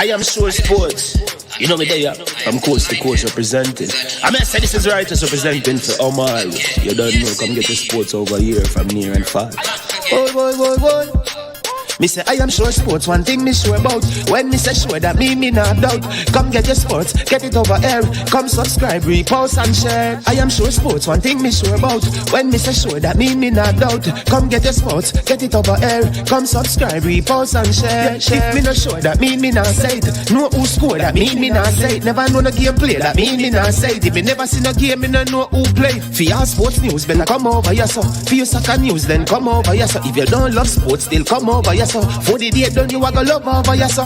I am Sure Sports. You know me there. I'm coast to coast representing. I mean, I say this is righteous representing for Omar. You don't know, come get the sports over here from near and far. Boy. Me say I am Sure Sports, one thing me sure about. When me say sure, that me not doubt. Come get your sports, get it over here. Come subscribe, repost and share. I am Sure Sports, one thing me sure about. When me say sure, that me not doubt. Come get your sports, get it over here. Come subscribe, repost and share. If me not sure, that me not say it. Know who score, that me not say it. Never know no game play, that me not say it. If me never see no game, me no know who play. For your sports news, better come over here so. For your soccer news, then come over here so. If you don't love sports, still come over here so. For the day done, you are gonna love over here so.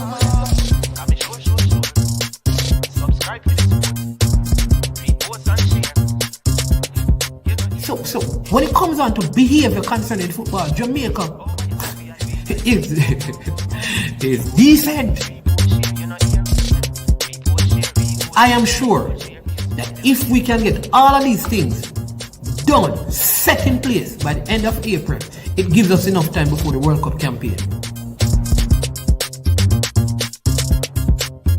So when it comes on to behavior concerning football, Jamaica is decent. I am sure that if we can get all of these things done, set in place by the end of April, it gives us enough time before the World Cup campaign.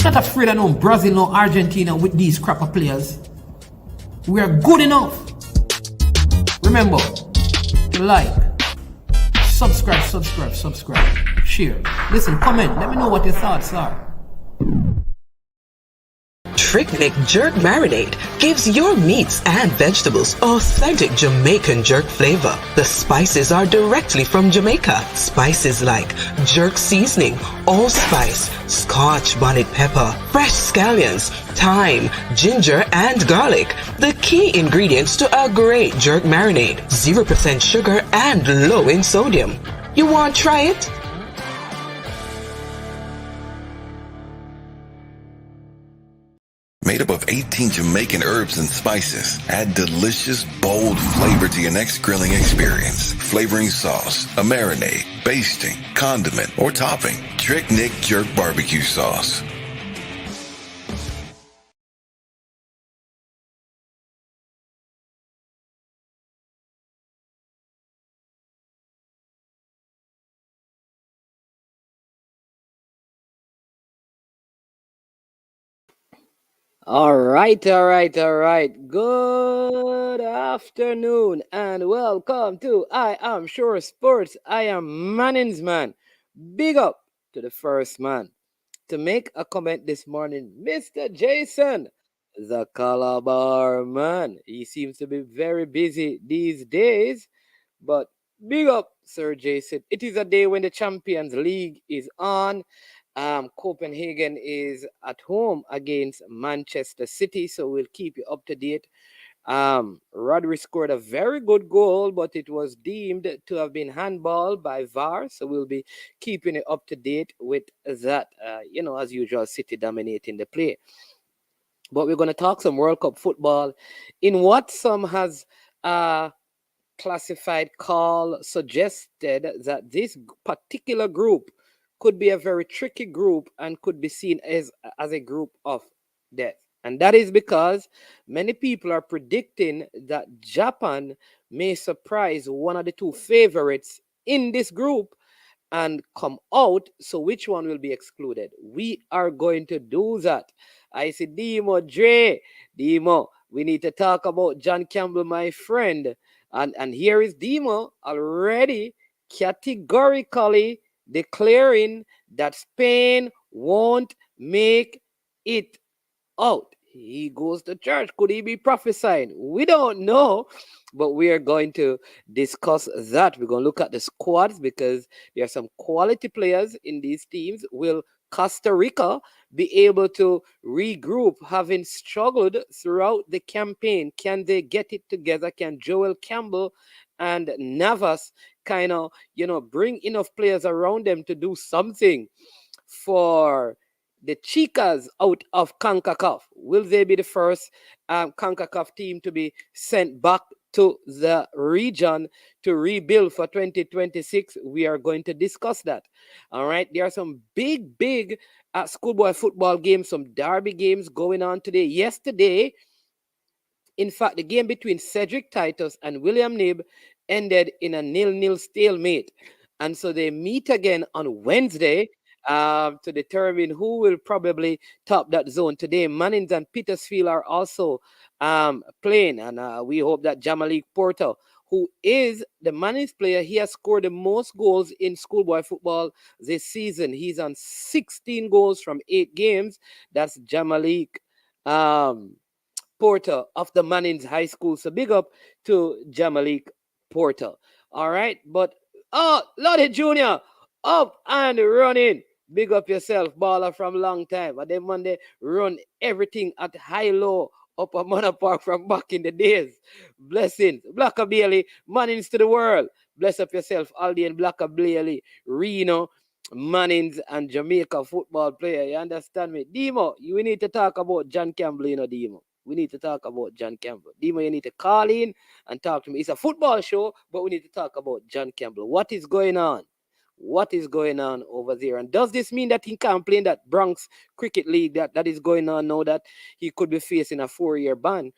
Not afraid of no Brazil, no Argentina with these crap of players. We are good enough. Remember, like, subscribe, share. Listen, comment, let me know what your thoughts are. Trick-Nick Jerk Marinade gives your meats and vegetables authentic Jamaican jerk flavor. The spices are directly from Jamaica. Spices like jerk seasoning, allspice, scotch bonnet pepper, fresh scallions, thyme, ginger, and garlic. The key ingredients to a great jerk marinade. 0% sugar and low in sodium. You want to try it? Made up of 18 Jamaican herbs and spices, add delicious, bold flavor to your next grilling experience. Flavoring sauce, a marinade, basting, condiment, or topping. Trick-Nick Jerk Barbecue Sauce. All right. Good afternoon and welcome to I Am Sure Sports. I am Manning's man. Big up to the first man to make a comment this morning, Mr. Jason, the Calabar man. He seems to be very busy these days, but big up, Sir Jason. It is a day when the Champions League is on. Copenhagen is at home against Manchester City, so we'll keep you up to date. Rodri scored a very good goal, but it was deemed to have been handball by VAR, so we'll be keeping it up to date with that. As usual, City dominating the play. But we're going to talk some World Cup football in what some has classified suggested that this particular group could be a very tricky group and could be seen as a group of death. And that is because many people are predicting that Japan may surprise one of the two favorites in this group and come out. So which one will be excluded? We are going to do that. I see Demo, we need to talk about John Campbell, my friend. And here is Demo already categorically declaring that Spain won't make it out. He goes to church. Could he be prophesying? We don't know, but we are going to discuss that. We're going to look at the squads because there are some quality players in these teams. Will Costa Rica be able to regroup, having struggled throughout the campaign? Can they get it together? Can Joel Campbell and Navas kind of, bring enough players around them to do something for the Chicas out of Concacaf? Will they be the first Concacaf team to be sent back to the region to rebuild for 2026? We are going to discuss that. All right. There are some big schoolboy football games, some derby games going on today. Yesterday, in fact, the game between Cedric Titus and William Knibb ended in a 0-0 stalemate. And so they meet again on Wednesday. to determine who will probably top that zone today. Mannings and Petersfield are also playing, and we hope that Jamalik Porter, who is the Mannings player, he has scored the most goals in schoolboy football this season. He's on 16 goals from 8 games. That's Jamalik Porter of the Mannings High School. So big up to Jamalik Porter. All right, but Lottie Jr. up and running. Big up yourself, baller from long time. And then Monday run everything at high low up at Manor Park from back in the days. Blessings. Blacker Bailey, Mannings to the world. Bless up yourself, Aldi and Blacker Bailey, Reno, Mannings and Jamaica football player. You understand me? Demo, we need to talk about John Campbell, you know, Demo. We need to talk about John Campbell. Demo, you need to call in and talk to me. It's a football show, but we need to talk about John Campbell. What is going on? What is going on over there? And does this mean that he can't play in that Bronx Cricket League that is going on now, that he could be facing a 4-year ban?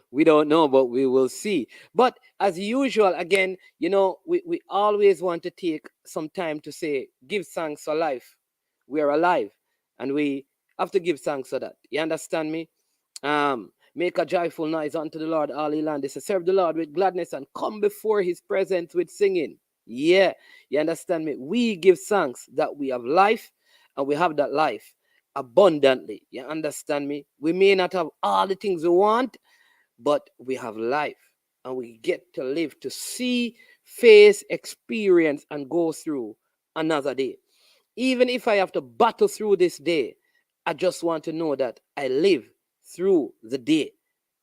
We don't know, but we will see. But as usual, again, you know, we always want to take some time to say, give thanks for life. We are alive, and we have to give thanks for that. You understand me? Make a joyful noise unto the Lord, all ye land. They say, serve the Lord with gladness and come before his presence with singing. Yeah, you understand me? We give thanks that we have life, and we have that life abundantly. You understand me? We may not have all the things we want, but we have life, and we get to live to see, face, experience, and go through another day. Even if I have to battle through this day, I just want to know that I live through the day,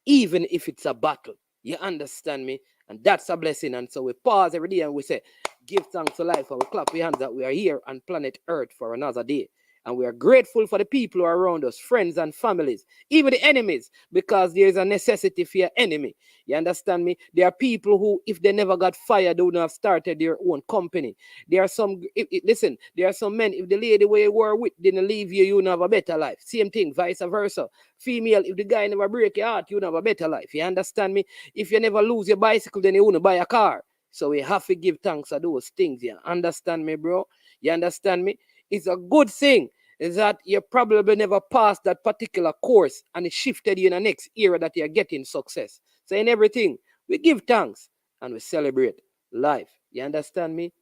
even if it's a battle. You understand me? And that's a blessing. And so we pause every day and we say, give thanks to life, and we clap our hands that we are here on planet Earth for another day. And we are grateful for the people who are around us, friends and families, even the enemies, because there is a necessity for your enemy. You understand me? There are people who, if they never got fired, they wouldn't have started their own company. There are some, listen, there are some men, if the lady where you were with didn't leave you, you wouldn't have a better life. Same thing, vice versa. Female, if the guy never break your heart, you wouldn't have a better life. You understand me? If you never lose your bicycle, then you wouldn't buy a car. So we have to give thanks for those things. You understand me, bro? You understand me? It's a good thing is that you probably never passed that particular course, and it shifted you in the next era that you're getting success. So in everything, we give thanks and we celebrate life. You understand me?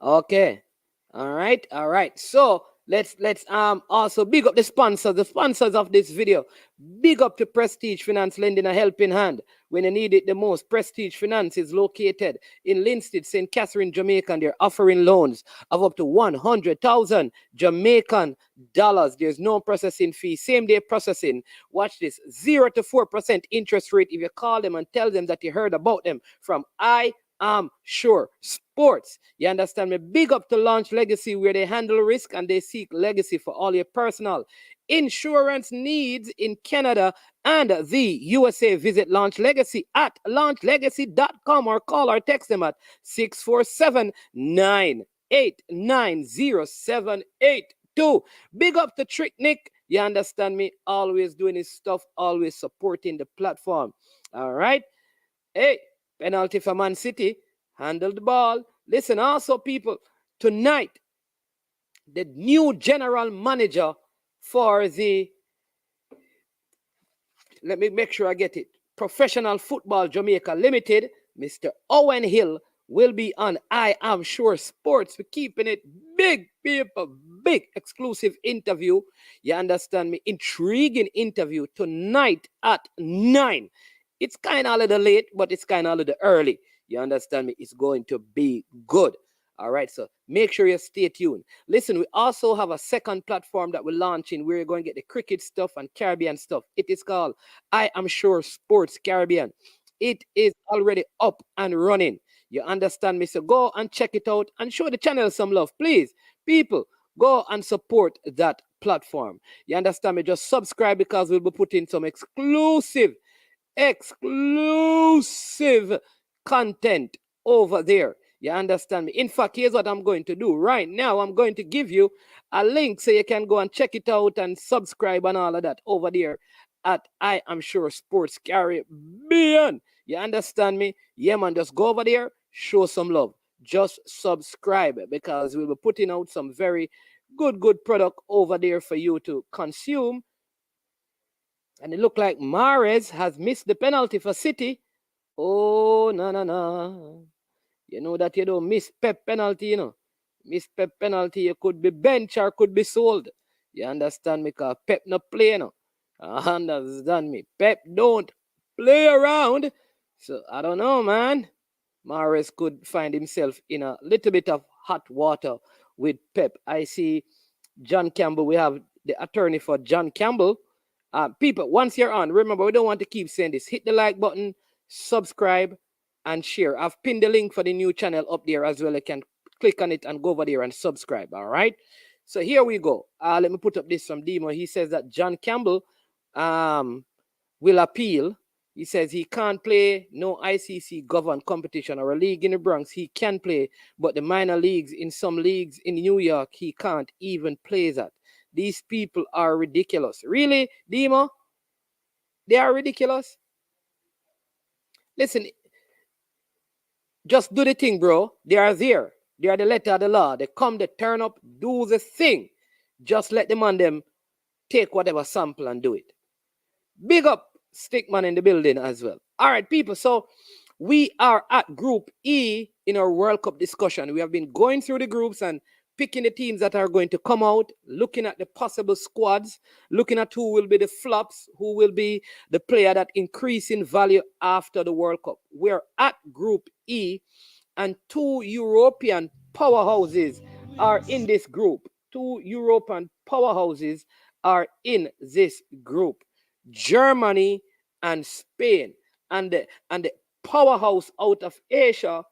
Okay. All right. So let's also big up the sponsors of this video. Big up to Prestige Finance, lending a helping hand when you need it the most. Prestige Finance is located in Linstead, St. Catherine, Jamaica, and they're offering loans of up to 100,000 Jamaican dollars. There's no processing fee, same day processing. Watch this, 0 to 4% interest rate if you call them and tell them that you heard about them from I'm Sure Sports. You understand me? Big up to Launch Legacy, where they handle risk and they seek legacy for all your personal insurance needs in Canada and the USA. Visit Launch Legacy at launchlegacy.com or call or text them at 647-989-0782. Big up to Trick Nick. You understand me? Always doing his stuff, always supporting the platform. All right. Hey. Penalty for Man City. Handle the ball. Listen, also, people, tonight, the new general manager for the, let me make sure I get it, Professional Football Jamaica Limited, Mr. Owen Hill, will be on I Am Sure Sports. We're keeping it big, people, big exclusive interview. You understand me? Intriguing interview tonight at 9. It's kind of a little late, but it's kind of a little early. You understand me? It's going to be good. All right, so make sure you stay tuned. Listen, we also have a second platform that we're launching where you're going to get the cricket stuff and Caribbean stuff. It is called I Am Sure Sports Caribbean. It is already up and running. You understand me? So go and check it out and show the channel some love. Please, people, go and support that platform. You understand me? Just subscribe, because we'll be putting some exclusive content over there. You understand me? In fact, here's what I'm going to do right now. I'm going to give you a link so you can go and check it out and subscribe and all of that over there at I Am Sure Sports Caribbean. You understand me? Yeah, man, just go over there, show some love. just subscribe, because we'll be putting out some very good product over there for you to consume. And it looked like Mahrez has missed the penalty for City. Oh, no. You know that you don't miss Pep penalty, you know. Miss Pep penalty, you could be bench or could be sold. You understand me? Because Pep not play, you know. Understand me? Pep don't play around. So, I don't know, man. Mahrez could find himself in a little bit of hot water with Pep. I see John Campbell. We have the attorney for John Campbell. People, once you're on, remember, we don't want to keep saying this. Hit the like button, subscribe, and share. I've pinned the link for the new channel up there as well. You can click on it and go over there and subscribe, all right? So here we go. Let me put up this from Demo. He says that John Campbell will appeal. He says he can't play no ICC governed competition or a league in the Bronx. He can play, but the minor leagues, in some leagues in New York, he can't even play that. These people are ridiculous. Really, Demo? They are ridiculous? Listen, just do the thing, bro. They are there. They are the letter of the law. They come, they turn up, do the thing. Just let them on them take whatever sample and do it. Big up Stickman in the building as well. All right, people. So we are at Group E in our World Cup discussion. We have been going through the groups and picking the teams that are going to come out, looking at the possible squads, looking at who will be the flops, who will be the player that increase in value after the World Cup. We're at Group E, and 2 European powerhouses are in this group. 2 European powerhouses are in this group. Germany and Spain. And the powerhouse out of Asia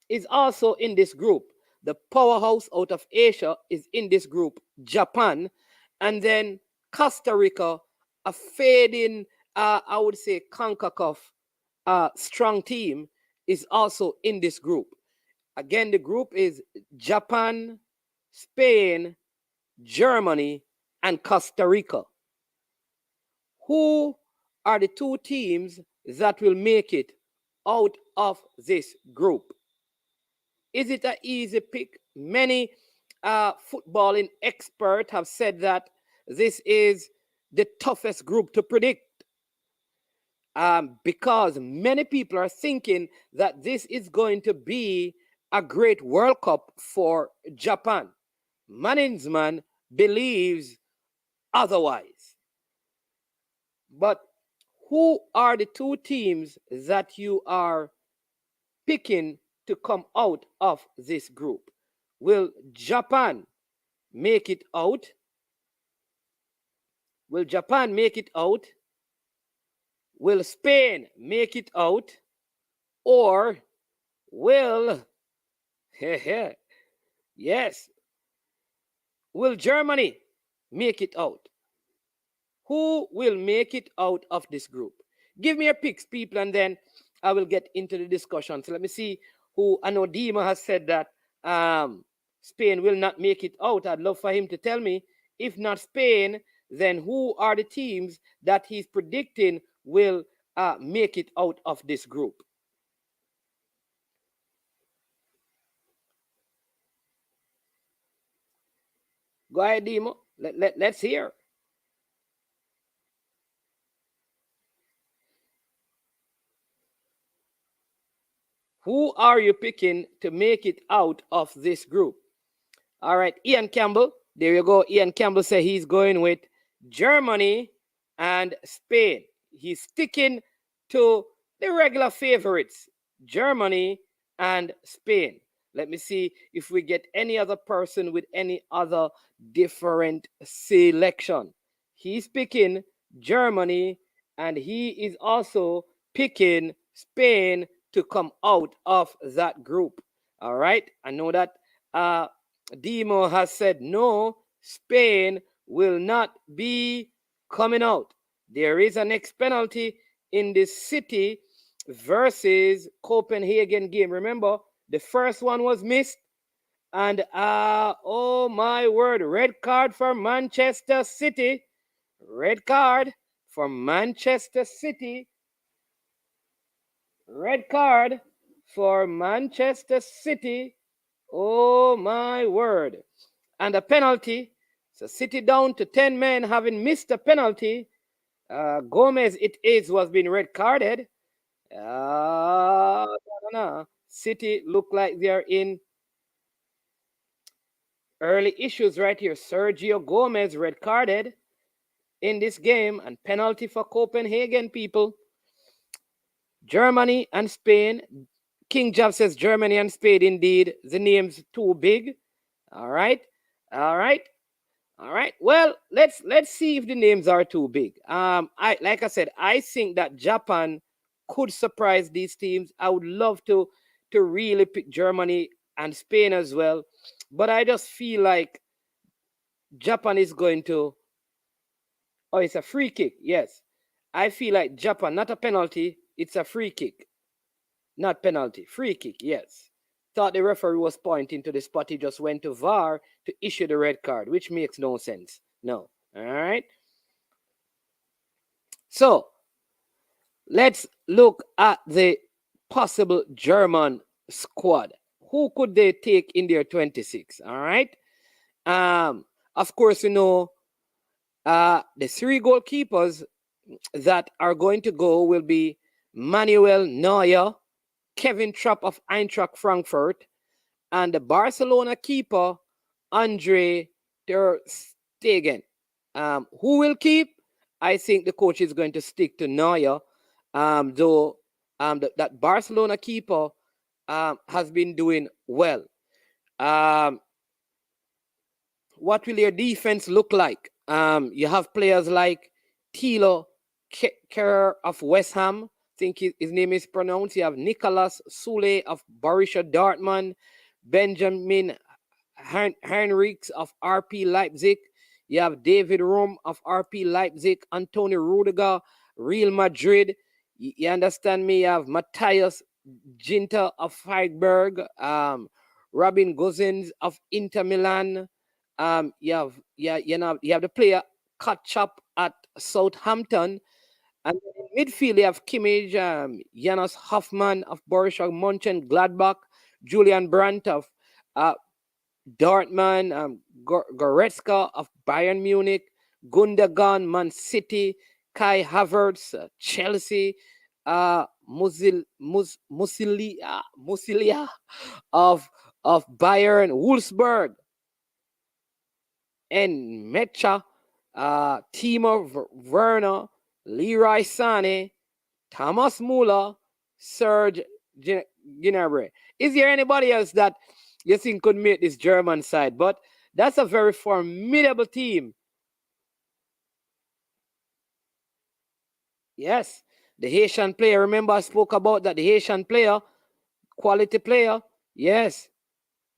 is also in this group. The powerhouse out of Asia is in this group, Japan. And then Costa Rica, a fading, I would say, Concacaf strong team, is also in this group. Again, the group is Japan, Spain, Germany, and Costa Rica. Who are the 2 teams that will make it out of this group? Is it an easy pick? Many footballing experts have said that this is the toughest group to predict, because many people are thinking that this is going to be a great World Cup for Japan. Management believes otherwise. But who are the 2 teams that you are picking to come out of this group? Will Japan make it out? Will Japan make it out? Will Spain make it out? Or will, yes, will Germany make it out? Who will make it out of this group? Give me your picks, people, and then I will get into the discussion. So let me see who. I know Dima has said that Spain will not make it out. I'd love for him to tell me. If not Spain, then who are the teams that he's predicting will make it out of this group? Go ahead, Dimo. Let's hear. Who are you picking to make it out of this group? All right, Ian Campbell. There you go. Ian Campbell said he's going with Germany and Spain. He's sticking to the regular favorites, Germany and Spain. Let me see if we get any other person with any other different selection. He's picking Germany, and he is also picking Spain to come out of that group. All right. I know that Demo has said no, Spain will not be coming out. There is a next penalty in the City versus Copenhagen game. Remember, the first one was missed. And oh my word, red card for Manchester City. Red card for Manchester City. Red card for Manchester City. Oh my word. And a penalty. So City down to 10 men having missed a penalty. Gomez, was being red carded. City look like they're in early issues right here. Sergio Gomez red carded in this game and penalty for Copenhagen, people. Germany and Spain. King Job says Germany and Spain, indeed. The name's too big. All right. Well, let's see if the names are too big. Like I said, I think that Japan could surprise these teams. I would love to really pick Germany and Spain as well, but I just feel like Japan is going to. Oh, it's a free kick. Yes, I feel like Japan, not a penalty. It's a free kick, not penalty. Free kick. Yes. Thought the referee was pointing to the spot. He just went to VAR to issue the red card, which makes no sense. No. All right. So let's look at the possible German squad. Who could they take in their 26? All right. Of course, the 3 goalkeepers that are going to go will be Manuel Neuer, Kevin Trapp of Eintracht Frankfurt, and the Barcelona keeper, Andre ter Stegen. Who will keep? I think the coach is going to stick to Neuer, though that Barcelona keeper has been doing well. What will your defense look like? You have players like Thilo Kehrer of West Ham. I think his name is pronounced. You have Nicolas Sule of Borussia Dortmund, Benjamin Heinrichs of RP Leipzig. You have David Rom of RP Leipzig, Antonio Rudiger, Real Madrid. You understand me? You have Matthias Ginter of Freiburg, Robin Gosens of Inter Milan. You have the player Kachap at Southampton. And in midfield, you have Kimmich, Jonas Hoffmann of Borussia Mönchengladbach, Julian Brandt of Dortmund, Goretzka of Bayern Munich, Gundogan, Man City, Kai Havertz, Chelsea, Musilia of Bayern, Wolfsburg, and Mecha, Timo Werner, Leroy Sané, Thomas Muller, Serge Gnabry. Is there anybody else that you think could make this German side? But that's a very formidable team. Yes, the Haitian player. Remember I spoke about that, the Haitian player, quality player. Yes,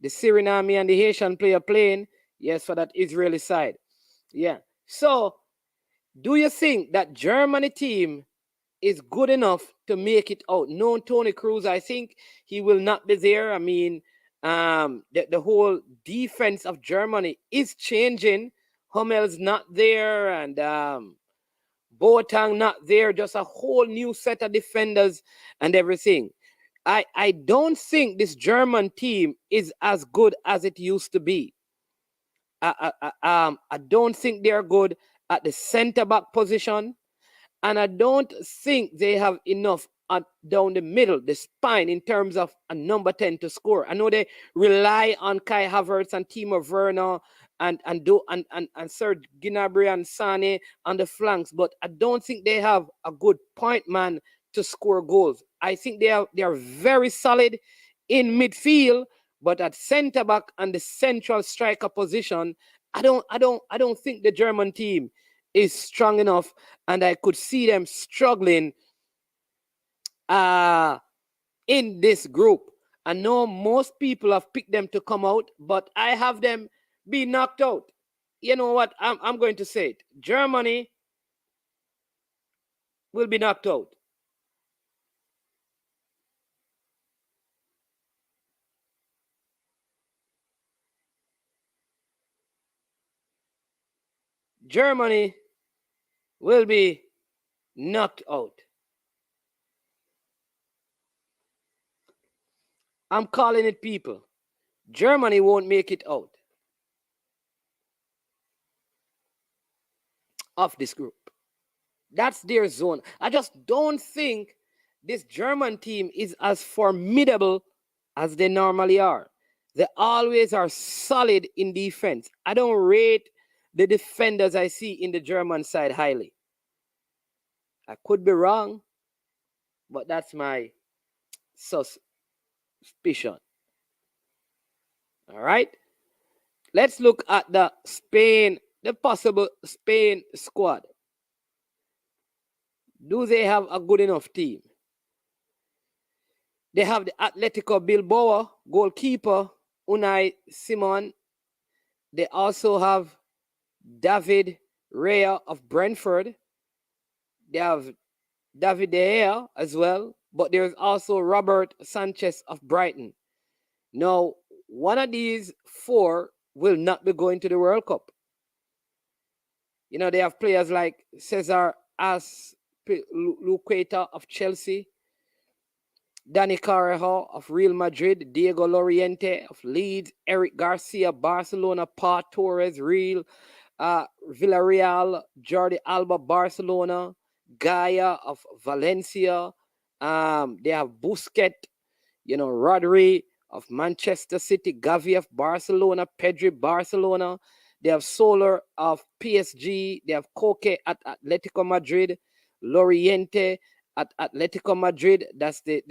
the Suriname and the Haitian player playing. Yes, for that Israeli side. Yeah. So, do you think that Germany team is good enough to make it out? No, Tony Cruz, I think he will not be there. I mean, the whole defense of Germany is changing. Hummel's not there, and Boateng not there. Just a whole new set of defenders and everything. I don't think this German team is as good as it used to be. I don't think they're good at the center back position, and I don't think they have enough down the middle, the spine, in terms of a number 10 to score. I know they rely on Kai Havertz and Timo Werner and Serge Gnabry and Sané on the flanks, but I don't think they have a good point man to score goals. I think they are very solid in midfield, but at center back and the central striker position, I don't think the German team is strong enough, and I could see them struggling in this group. I know most people have picked them to come out, but I have them be knocked out. You know what? I'm going to say it. Germany will be knocked out. Germany will be knocked out. I'm calling it, people. Germany won't make it out of this group. That's their zone. I just don't think this German team is as formidable as they normally are. They always are solid in defense. I don't rate the defenders I see in the German side highly. I could be wrong, but that's my suspicion. All right. Let's look at the possible Spain squad. Do they have a good enough team? They have the Atletico Bilbao goalkeeper, Unai Simon. They also have David Raya of Brentford. They have David De Gea as well, but there's also Robert Sanchez of Brighton. Now, one of these four will not be going to the World Cup. You know, they have players like Cesar Azpilicueta of Chelsea, Dani Carvajal of Real Madrid, Diego Llorente of Leeds, Eric Garcia, Barcelona, Pau Torres, Villarreal, Jordi Alba, Barcelona, Gaia of Valencia. They have Busquets, Rodri of Manchester City, Gavi of Barcelona, Pedri, Barcelona. They have Soler of PSG. They have Koke at Atletico Madrid, Llorente at Atletico Madrid. That's the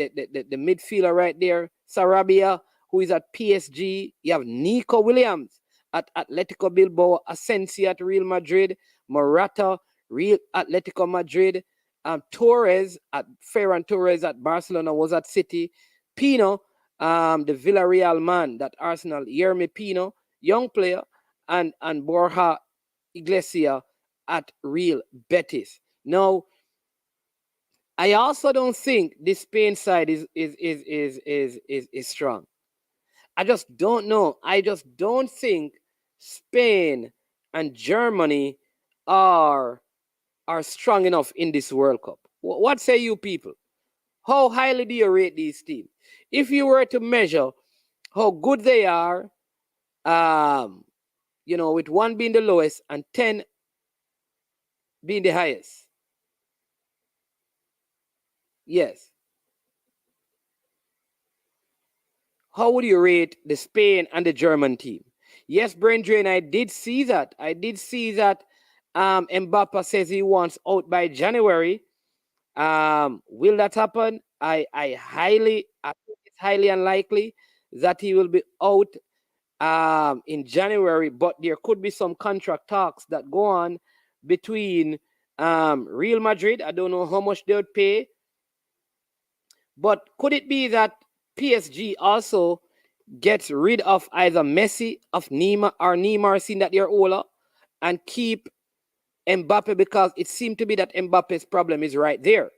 midfielder right there. Sarabia, who is at PSG. You have Nico Williams at Atletico Bilbao, Asensio at Real Madrid, Morata, Real Atletico Madrid, Ferran Torres at Barcelona, was at City, Pino, the Villarreal man, that Arsenal, Yermi Pino, young player, and Borja Iglesias at Real Betis. Now, I also don't think the Spain side is strong. I just don't know. I just don't think Spain and Germany are strong enough in this World Cup. What say you people? How highly do you rate these teams? If you were to measure how good they are, with 1 being the lowest and 10 being the highest. Yes. How would you rate the Spain and the German team? Yes, Brain Drain, I did see that. Mbappe says he wants out by January. Will that happen? I think it's highly unlikely that he will be out in January, but there could be some contract talks that go on between Real Madrid. I don't know how much they would pay, but could it be that PSG also gets rid of either Messi of Neymar, seeing that they're older, and keep Mbappe, because it seemed to be that Mbappe's problem is right there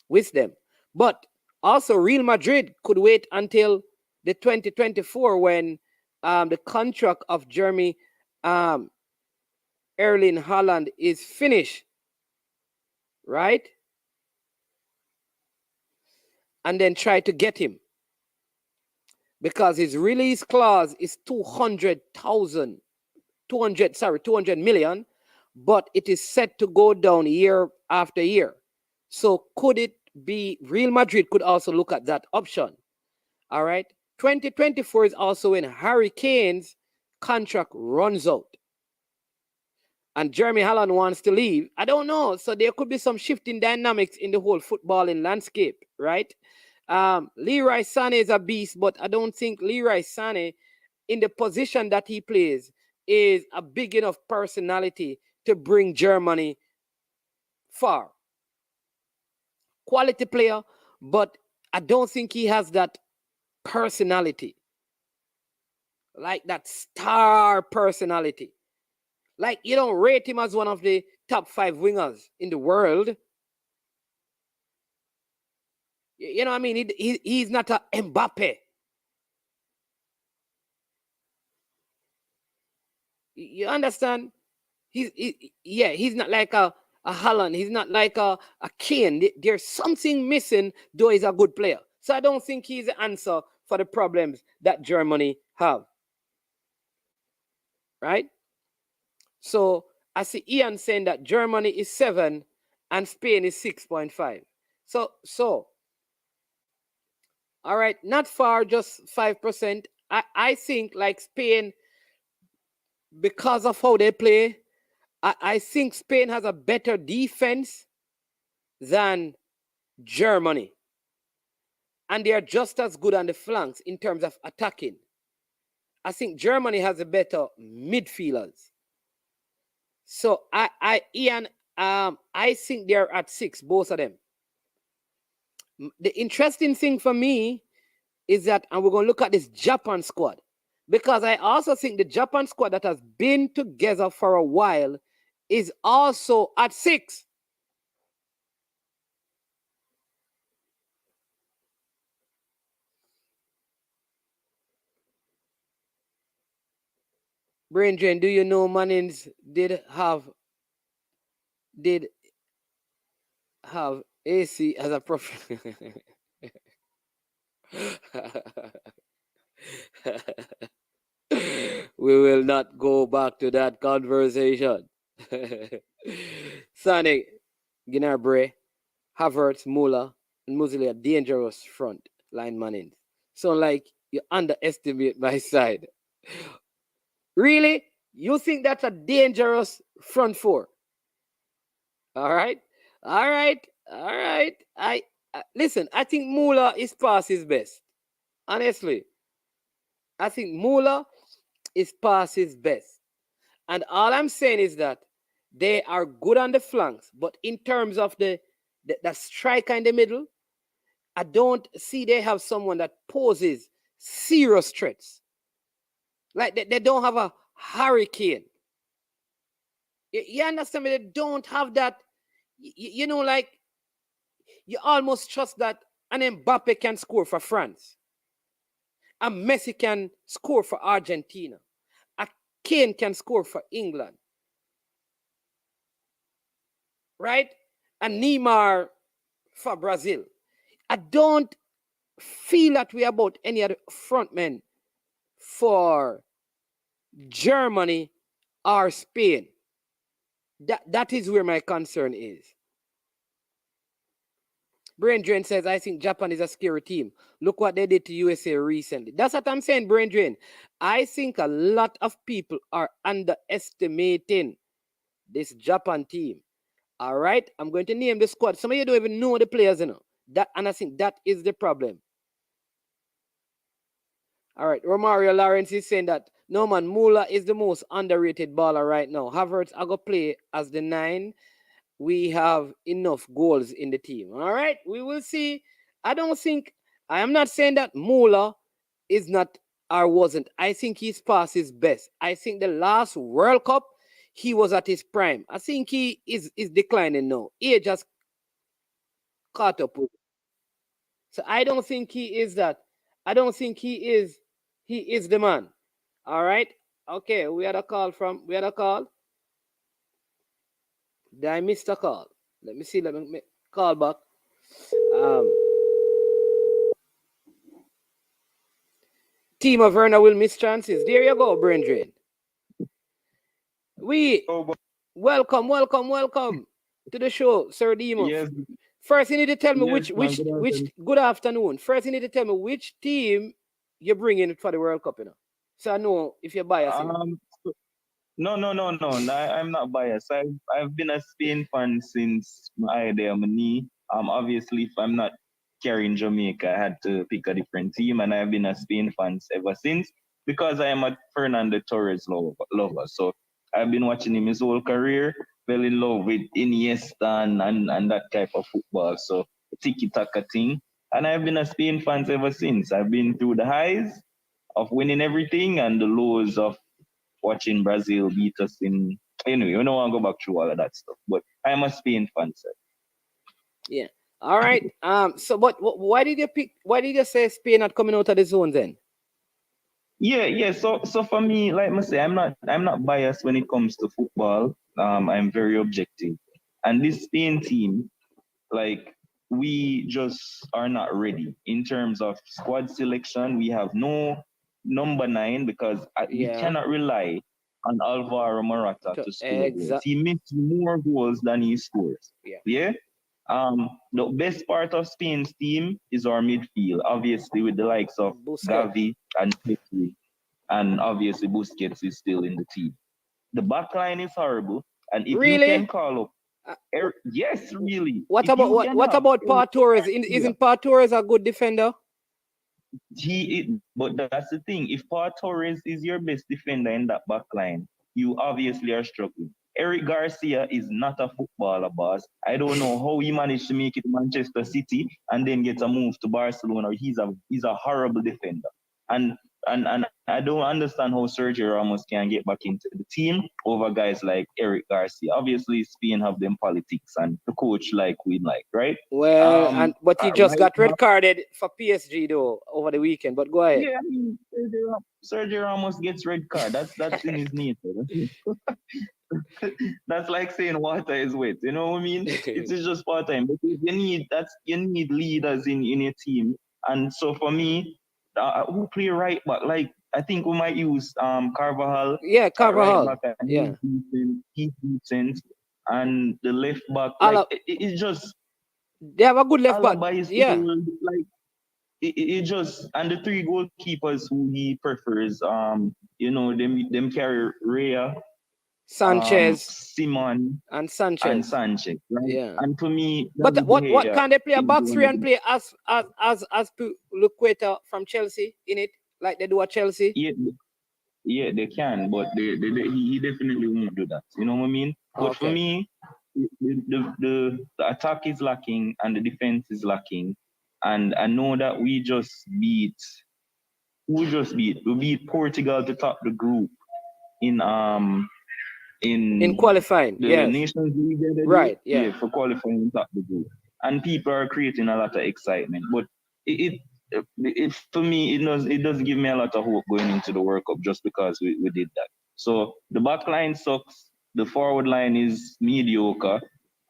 with them. But also Real Madrid could wait until the 2024 when the contract of Jeremy Erling Haaland is finished, right? And then try to get him, because his release clause is 200 million, but it is set to go down year after year. So could it be Real Madrid could also look at that option? All right. 2024 is also when Harry Kane's contract runs out and Jeremy Haaland wants to leave. I don't know. So there could be some shifting dynamics in the whole footballing landscape, right? Leroy Sané is a beast, but I don't think Leroy Sané, in the position that he plays, is a big enough personality to bring Germany far. Quality player, but I don't think he has that personality, like that star personality. Like, you don't rate him as one of the top 5 wingers in the world. You know what I mean? He's not a Mbappe. You understand? He's not like a Haaland. He's not like a Kane. There's something missing, though he's a good player. So I don't think he's the answer for the problems that Germany have. Right? So I see Ian saying that Germany is 7 and Spain is 6.5. So all right, not far, just 5%. I think like Spain, because of how they play, I think Spain has a better defense than Germany. And they are just as good on the flanks in terms of attacking. I think Germany has a better midfielders. So Ian, I think they're at 6, both of them. The interesting thing for me is that, and we're going to look at this Japan squad, because I also think the Japan squad that has been together for a while is also at 6. Brain Drain, do you know Mannings did have AC as a prof? We will not go back to that conversation. Sonic, Gnabry, Havertz, Muller, and Musley are dangerous front line Mannings. So like you underestimate my side. Really? You think that's a dangerous front four? All right. Listen, I think Muller is past his best. Honestly. I think Muller is past his best. And all I'm saying is that they are good on the flanks, but in terms of the striker in the middle, I don't see they have someone that poses serious threats. Like they don't have a hurricane. You understand me? They don't have that. You know, like you almost trust that an Mbappe can score for France. A Messi can score for Argentina. A Kane can score for England. Right? A Neymar for Brazil. I don't feel that way about any other frontmen for Germany or Spain. That is where my concern is. Brain Drain says, I think Japan is a scary team. Look what they did to USA recently. That's what I'm saying, Brain Drain. I think a lot of people are underestimating this Japan team. All right? I'm going to name the squad. Some of you don't even know the players, you know. And I think that is the problem. All right. Romario Lawrence is saying that, no, man, Muller is the most underrated baller right now. Havertz, I go play as the 9. We have enough goals in the team. All right, we will see. I am not saying that Muller is not or wasn't. I think he's past his best. I think the last World Cup, he was at his prime. I think he is declining now. Age just caught up with him. So I don't think he is that. I don't think he is the man. All right. Okay, we had a call. Did I miss the call? Let me see. Let me call back. Team of Verna will miss chances. There you go, Brain Drain. Welcome to the show, Sir Demo. Yes. First, you need to tell me which good afternoon. First, you need to tell me which team you're bringing for the World Cup, you know, so I know if you're biased. No. I'm not biased. I've been a Spain fan since my day on my knee. Obviously, if I'm not carrying Jamaica, I had to pick a different team, and I've been a Spain fan ever since because I am a Fernando Torres lover. So I've been watching him his whole career, fell in love with Iniesta and that type of football. So tiki-taka thing. And I've been a Spain fan ever since. I've been through the highs of winning everything and the lows of watching Brazil beat us in. Anyway, you don't want to go back through all of that stuff. But I'm a Spain fan, sir. Yeah. All right. So, but why did you say Spain not coming out of the zone then? Yeah. So for me, like I say, I'm not biased when it comes to football. I'm very objective. And this Spain team, like we just are not ready in terms of squad selection. We have no number 9 because we cannot rely on Alvaro Morata to score goals. He missed more goals than he scores. Yeah. The best part of Spain's team is our midfield, obviously with the likes of Gavi and Pedri, and obviously Busquets is still in the team. The back line is horrible, and if you can call up, yes, really. What about Pau Torres? Isn't Pau Torres a good defender? But that's the thing. If Pau Torres is your best defender in that back line, you obviously are struggling. Eric Garcia is not a footballer, boss. I don't know how he managed to make it to Manchester City and then get a move to Barcelona. He's a horrible defender. And I don't understand how Sergio Ramos can get back into the team over guys like Eric Garcia. Obviously, Spain have them politics and the coach we like, right? Well, but he just got red carded for PSG though over the weekend. But go ahead. Yeah, I mean, Sergio Ramos gets red card. That's in his nature. That's like saying water is wet. You know what I mean? It's just part time. But you need leaders in your team. And so for me, who play right back? Like I think we might use Carvajal. Yeah, Carvajal. Right back, he's decent. And the left back, it's just they have a good left back. Yeah. It just, and the 3 goalkeepers who he prefers, them carry Rhea, Sanchez, Simon, and Sanchez, right? Yeah. And for me, but what can they play a back 3 and play as Luqueta from Chelsea in it, like they do at Chelsea? Yeah, they can, but he definitely won't do that. You know what I mean? But for me, the attack is lacking and the defense is lacking, and I know that we beat Portugal to top the group in qualifying, the Nations League, right? Yeah, for qualifying top the group, and people are creating a lot of excitement. But it for me, it does give me a lot of hope going into the World Cup just because we did that. So the back line sucks. The forward line is mediocre.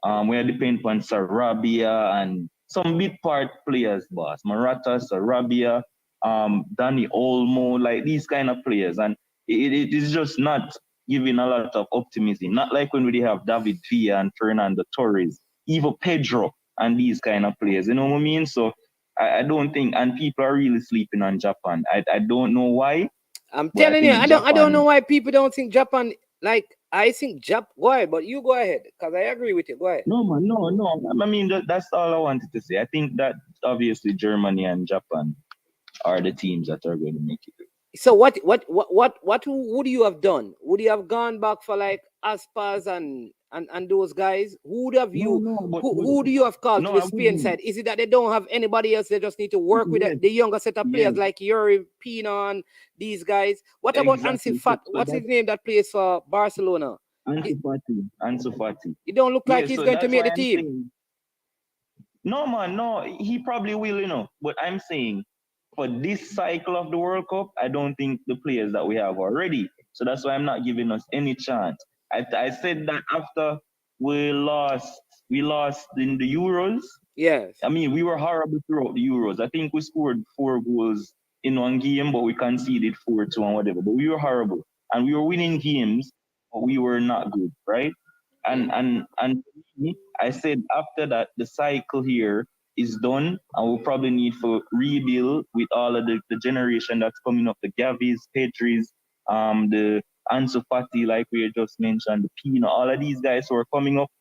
We are dependent on Sarabia and some bit part players, boss. Morata, Sarabia, Dani Olmo, like these kind of players, and it is just not giving a lot of optimism. Not like when we have David Villa and Fernando Torres, even Pedro and these kind of players. You know what I mean? So I don't think, and people are really sleeping on Japan. I don't know why. I'm telling you, I don't know why people don't think Japan, like, I think why? But you go ahead, because I agree with you. Go ahead. No, man, no. I mean, that's all I wanted to say. I think that obviously Germany and Japan are the teams that are going to make it. So what would you have done? Would you have gone back for like Aspas and those guys? Who would have who do you have called to the Spain side? Is it that they don't have anybody else? They just need to work with the younger set of players like Yuri, Pino, and these guys. What about Ansu Fati? What's his name that plays for Barcelona? Ansu Fati. It don't look like he's going to make the team. No, man, no. He probably will, But I'm saying, for this cycle of the World Cup, I don't think the players that we have are ready. So that's why I'm not giving us any chance. I said that after we lost in the Euros. Yes. I mean, we were horrible throughout the Euros. I think we scored 4 goals in one game, but we conceded 4-2 and whatever. But we were horrible. And we were winning games, but we were not good, right? And I said after that, the cycle here is done, and we'll probably need to rebuild with all of the generation that's coming up, the Gavis, Pedris, the Ansu Fati, like we just mentioned, the Pino, all of these guys who are coming up,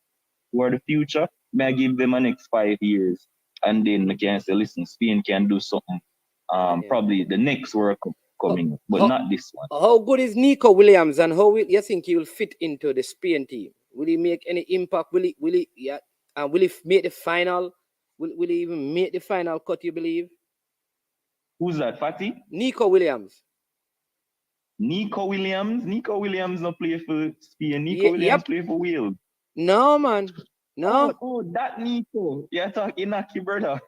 who are the future. May I give them the next 5 years, and then I can say, listen, Spain can do something. Probably the next World Cup coming up, but not this one. How good is Nico Williams, and how will you think he will fit into the Spain team? Will he make any impact? Will he make the final? Will he even make the final cut, you believe? Who's that, Fatty? Nico Williams. Nico Williams no play for Spain. Nico Williams play for Wales. No, man. No. Oh, that Nico. You're talking Naki, brother.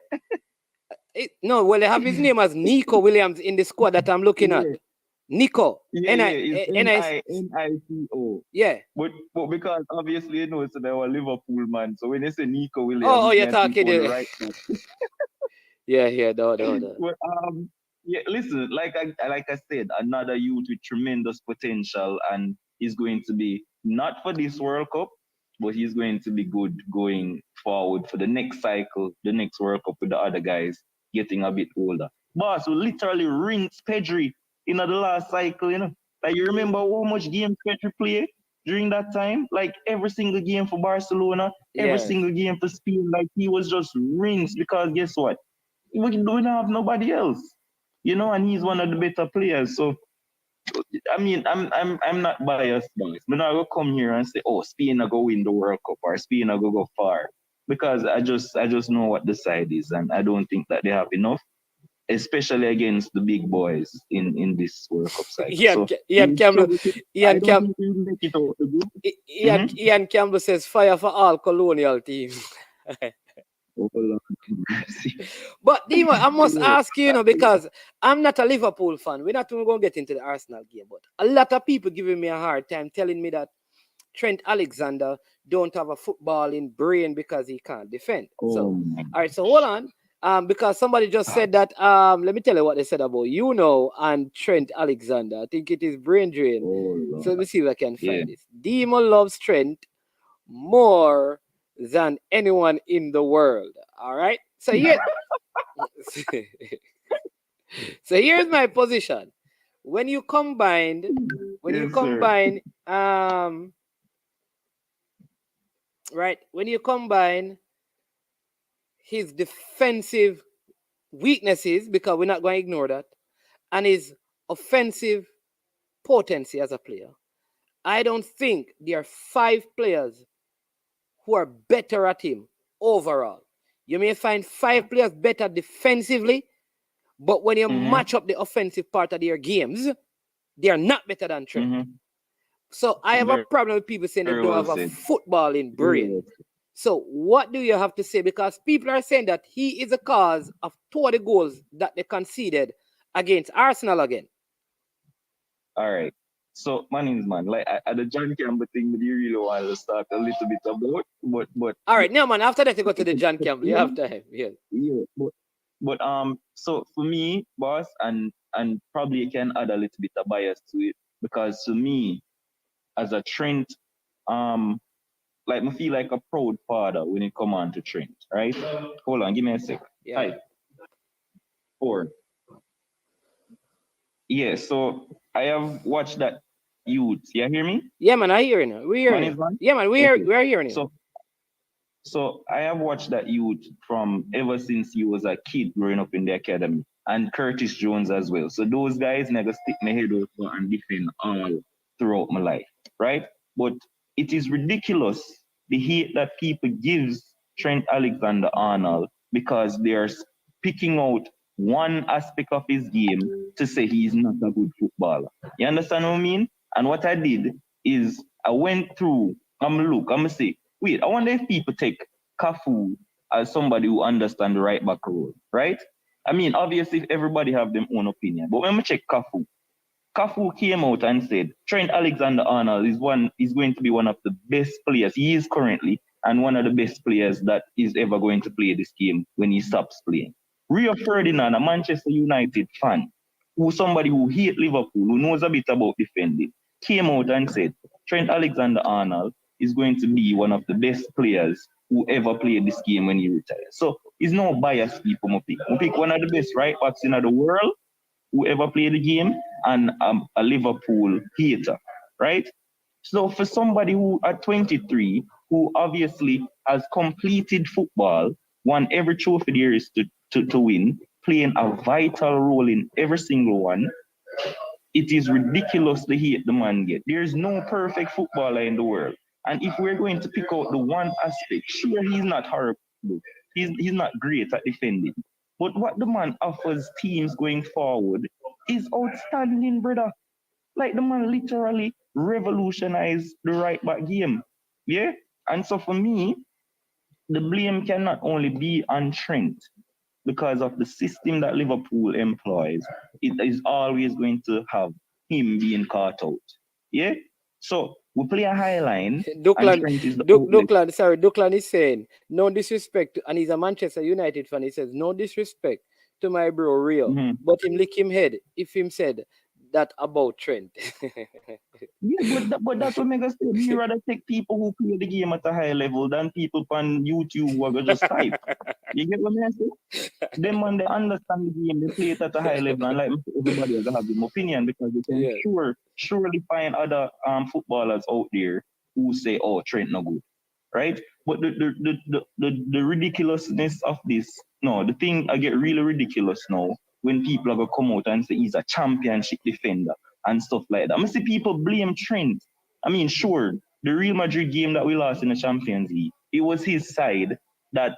No, well, they have his name as Nico Williams in the squad that I'm looking at. Nico. Yeah, it's Nico. Yeah. But because obviously you know it's our Liverpool man. So when you say Nico Oh, Williams, you're I think talking on the to right back. yeah, no. But yeah, listen, like I said, another youth with tremendous potential, and he's going to be not for this World Cup, but he's going to be good going forward for the next cycle, the next World Cup with the other guys getting a bit older. Boss, we literally rinsed Pedri in the last cycle, you know. Like you remember how much games Pedri played during that time? Like every single game for Barcelona, every Yes. single game for Spain, like he was just rinsed because guess what? We don't have nobody else, you know, and he's one of the better players. So I mean, I'm not biased, boys. I'm not gonna come here and say, oh, Spain are going to win the World Cup or Spain are going to go far, because I just know what the side is, and I don't think that they have enough, especially against the big boys in this World Cup side. Ian Campbell. Ian Campbell. Make it out the group. Ian Campbell says fire for all colonial teams. But Dimo, I must ask you, you know, because I'm not a Liverpool fan. We're not even going to get into the Arsenal game, but a lot of people giving me a hard time, telling me that Trent Alexander don't have a footballing brain because he can't defend. So, all right, so hold on. Because somebody just said that, let me tell you what they said about and Trent Alexander. I think it is brain drain. So let me see if I can find this. Dimo loves Trent more than anyone in the world. All right. So here, so here's my position. When you combine, right, when you combine his defensive weaknesses, because we're not going to ignore that, and his offensive potency as a player, I don't think there are 5 players who are better at him overall. You may find 5 players better defensively, but when you match up the offensive part of their games, they are not better than Trent. So I have a problem with people saying they don't have a footballing brain. So what do you have to say? Because people are saying that he is the cause of 2 of the goals that they conceded against Arsenal again. All right. So, my name is man. Like at the John Campbell thing, that you really want to start a little bit about, but. All right, now man. After that, you go to the John Campbell. You have time. Yeah. But So for me, boss, and probably you can add a little bit of bias to it, because to me, as a Trent, like I feel like a proud father when it come on to Trent, right? Hold on, give me a sec. Yeah. 5, 4. Yeah, so I have watched that youth. You hear me? Yeah, man, I hear you. We hear you. Yeah, man, we're hearing you. So I have watched that youth from ever since he was a kid growing up in the academy, and Curtis Jones as well. So those guys never stick my head over and defend all throughout my life, right? But it is ridiculous the hate that people gives Trent Alexander-Arnold, because they are picking out one aspect of his game to say he's not a good footballer. You understand what I mean? And what I did is I went through, I'm gonna say, wait, I wonder if people take Cafu as somebody who understands the right back role, right? I mean, obviously everybody have their own opinion, but when we check Cafu came out and said Trent Alexander-Arnold is going to be one of the best players. He is currently, and one of the best players that is ever going to play this game when he stops playing. Rio Ferdinand, a Manchester United fan, somebody who hates Liverpool, who knows a bit about defending, came out and said Trent Alexander-Arnold is going to be one of the best players who ever played this game when he retires. So it's no bias, people. I pick one of the best right backs in the world who ever played the game, and a Liverpool hater, right? So for somebody who at 23, who obviously has completed football, won every trophy there is to win, playing a vital role in every single one, it is ridiculous the hate the man get. There's no perfect footballer in the world. And if we're going to pick out the one aspect, sure, he's not horrible. He's not great at defending. But what the man offers teams going forward is outstanding, brother. Like the man literally revolutionized the right back game. Yeah? And so for me, the blame cannot only be on Trent, because of the system that Liverpool employs. It is always going to have him being caught out. Yeah? So we play a high line, and Duckland, Trent is the outlet. Duckland is saying, no disrespect, and he's a Manchester United fan. He says, no disrespect to my bro, real, Mhm. but him lick him head if him said that about Trent. Yeah, but that's what make us say. We rather take people who play the game at a high level than people on YouTube who are gonna just type. You get what I say? Them when they understand the game, they play it at a high level, and like everybody has have an opinion because they can Yeah. surely find other footballers out there who say, "Oh, Trent no good," right? But the ridiculousness of this, no, the thing I get really ridiculous now when people are gonna come out and say he's a championship defender and stuff like that. I see people blame Trent. I mean, sure, the Real Madrid game that we lost in the Champions League, it was his side that,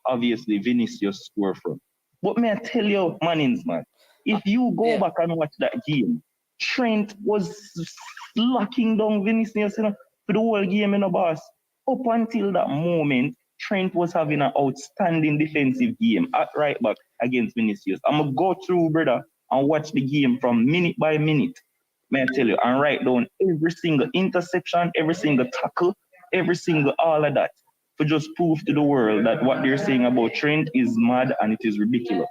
obviously Vinicius scored from. But may I tell you, Mannings, man, if you go back and watch that game, Trent was locking down Vinicius, for the whole game in the boss. Up until that moment, Trent was having an outstanding defensive game at right back against Vinicius. I'm going to go through, brother, and watch the game from minute by minute, may I tell you, and write down every single interception, every single tackle, every single all of that, to just prove to the world that what they're saying about Trent is mad and it is ridiculous.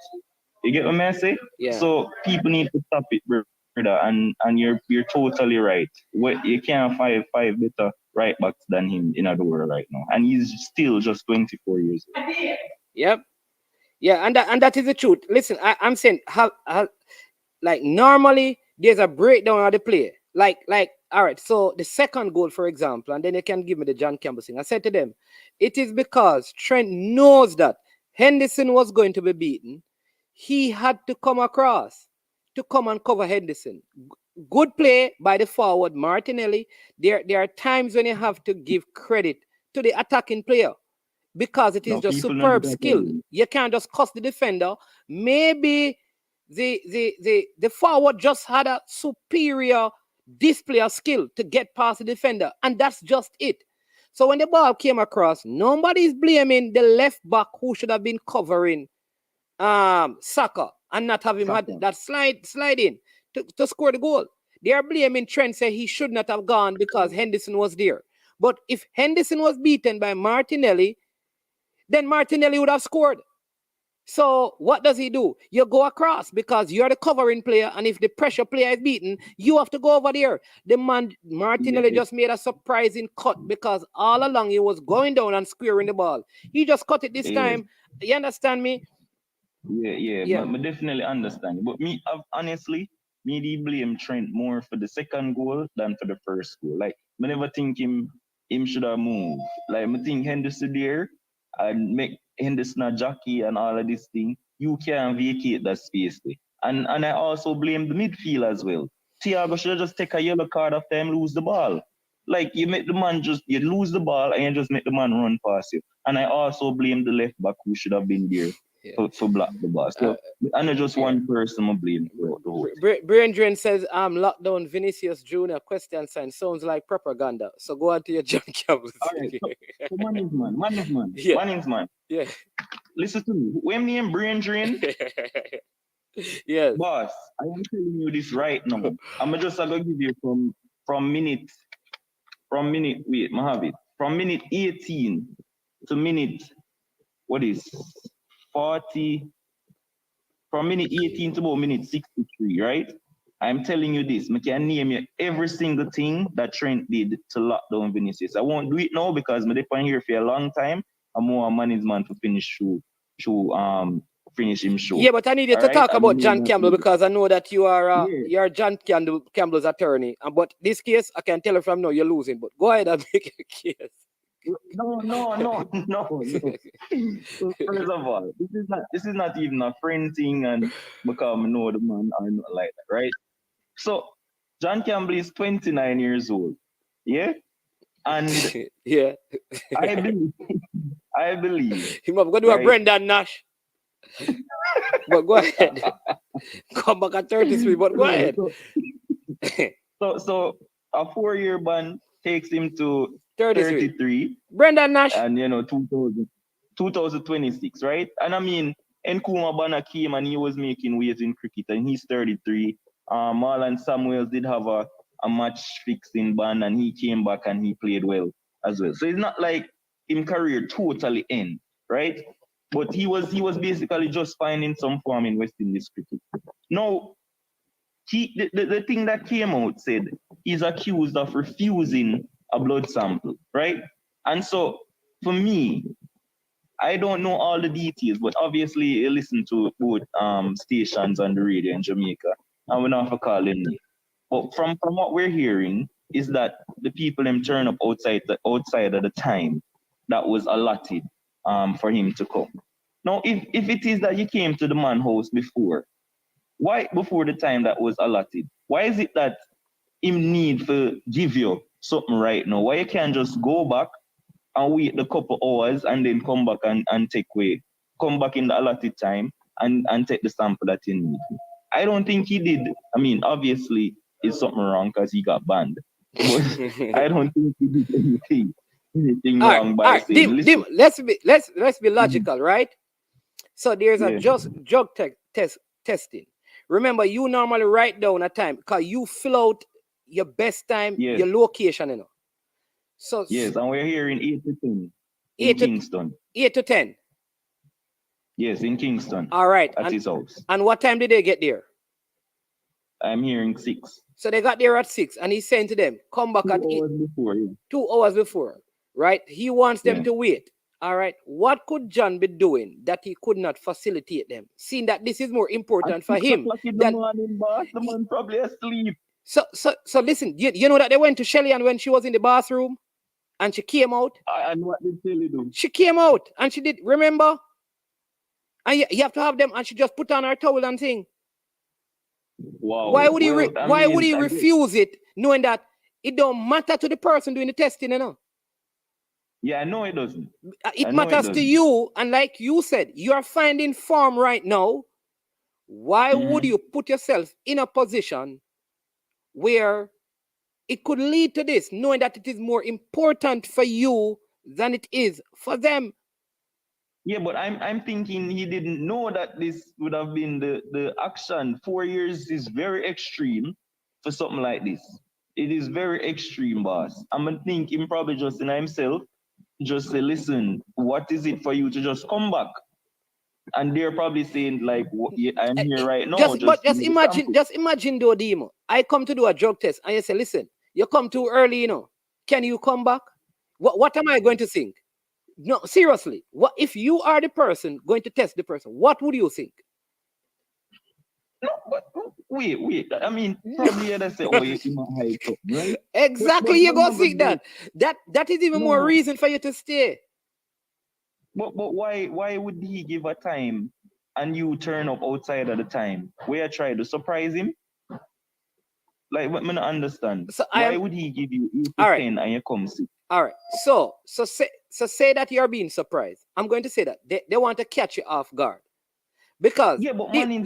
You get what I say? Yeah. So people need to stop it, brother, and you're totally right. You can't find five better right backs than him in the world right now, and he's still just 24 years old. Yep. Yeah, and that is the truth. Listen, I'm saying how like normally there's a breakdown of the play. Like, all right, so the second goal, for example, and then you can give me the John Campbell thing. I said to them, it is because Trent knows that Henderson was going to be beaten. He had to come across to come and cover Henderson. Good play by the forward Martinelli. There are times when you have to give credit to the attacking player because it is just superb skill. You can't just cost the defender. Maybe the forward just had a superior display of skill to get past the defender, and that's just it. So when the ball came across, nobody's blaming the left back who should have been covering Saka and not have him had that slide in to score the goal. They are blaming Trent, say he should not have gone because Henderson was there. But if Henderson was beaten by Martinelli, then Martinelli would have scored. So what does he do? You go across because you're the covering player, and if the pressure player is beaten, you have to go over there. The man Martinelli just made a surprising cut because all along he was going down and squaring the ball. He just cut it this time. You understand me? Yeah. I definitely understand. But honestly, me blame Trent more for the second goal than for the first goal. Like, I never think him should have moved. Like, I think Henderson there and make Henderson a jockey and all of this thing, you can vacate that space there. And I also blame the midfield as well. Thiago should have just take a yellow card after him lose the ball. Like, you make the man you lose the ball and you just make the man run past you. And I also blame the left back who should have been there to block the ball. So and not just one person I blame. Brain Drain says, lockdown Vinicius Jr. question sign sounds like propaganda. So go on to your John Campbell. All right, so man. Yeah. Listen to me. When me and Brain Drain, yes. Boss, I am telling you this right now. I'm just gonna give you from minute, wait, I have it. From minute 18 to minute, what is 40, from minute 18 to about minute 63, right? I'm telling you this, I can name you every single thing that Trent did to lock down Vinicius. I won't do it now because I'm here for a long time. I'm more a management to finish him show. Yeah, but I need you to talk about John Campbell because I know that you are you're John Campbell's attorney. But this case, I can tell you from now you're losing. But go ahead and make a case. No. So first of all, this is not even a friend thing and become know the man or not like that, right? So John Campbell is 29 years old. Yeah? And yeah. I believe. He must go do a Brendan Nash. But go ahead. Come back at 33, but go ahead. So a 4-year ban takes him to 33. Brendan Nash. And 2026, right? And I mean, Nkrumah Banner came and he was making waves in cricket and he's 33. Marlon Samuels did have a match fixing ban, and he came back and he played well as well. So it's not like his career totally end, right? But he was basically just finding some form in West Indies cricket. Now, the thing that came out said he's accused of refusing a blood sample, right? And so for me, I don't know all the details, but obviously you listen to both stations on the radio in Jamaica, and we're not for calling me. But from what we're hearing is that the people them turn up outside of the time that was allotted for him to come. Now, if it is that you came to the man house before, why before the time that was allotted? Why is it that him need to give you something right now? Why you can't just go back and wait the couple hours and then come back and come back in the allotted time and take the sample that you need? I don't think he did. I mean, obviously, it's something wrong because he got banned. But I don't think he did anything wrong by saying, Dim, let's be logical, right? So there's a drug testing. Remember, you normally write down a time because you fill out your best time, your location, you know. So yes, and we're here in 8 to 10 in Kingston. 8 to 10. Yes, in Kingston. All right. At his house. And what time did they get there? I'm hearing 6. So they got there at 6, and he's saying to them, come back at 8. 2 hours before, right? He wants them to wait. All right. What could John be doing that he could not facilitate them? Seeing that this is more important for him. The man probably asleep. So listen, you know that they went to Shelly, and when she was in the bathroom and she came out. And what did Shelly do? She came out and she did, remember? And you have to have them, and she just put on her towel and thing. Wow. Why would he refuse it, knowing that it don't matter to the person doing the testing, you know? Yeah, I know it doesn't. It matters to you, and like you said, you are finding form right now. Why would you put yourself in a position where it could lead to this, knowing that it is more important for you than it is for them? Yeah, but I'm thinking he didn't know that this would have been the action. 4 years is very extreme for something like this. It is very extreme, boss. I'm gonna think him probably just in himself, just say, listen, what is it for you to just come back? And they're probably saying, like, I'm here right now. Just imagine, though, Demo. I come to do a drug test, and you say, listen, you come too early, you know. Can you come back? What am I going to think? No, seriously. What if you are the person going to test the person? What would you think? No, but wait. I mean, probably they say, oh, you're high up, right? Exactly, you're going to think that. That is even more reason for you to stay. But why would he give a time and you turn up outside of the time? Where I try to surprise him? Like, what I don't understand. So why would he give you 8 to 10 and you come 6? All right. So say that you're being surprised. I'm going to say that they want to catch you off guard. Because but man that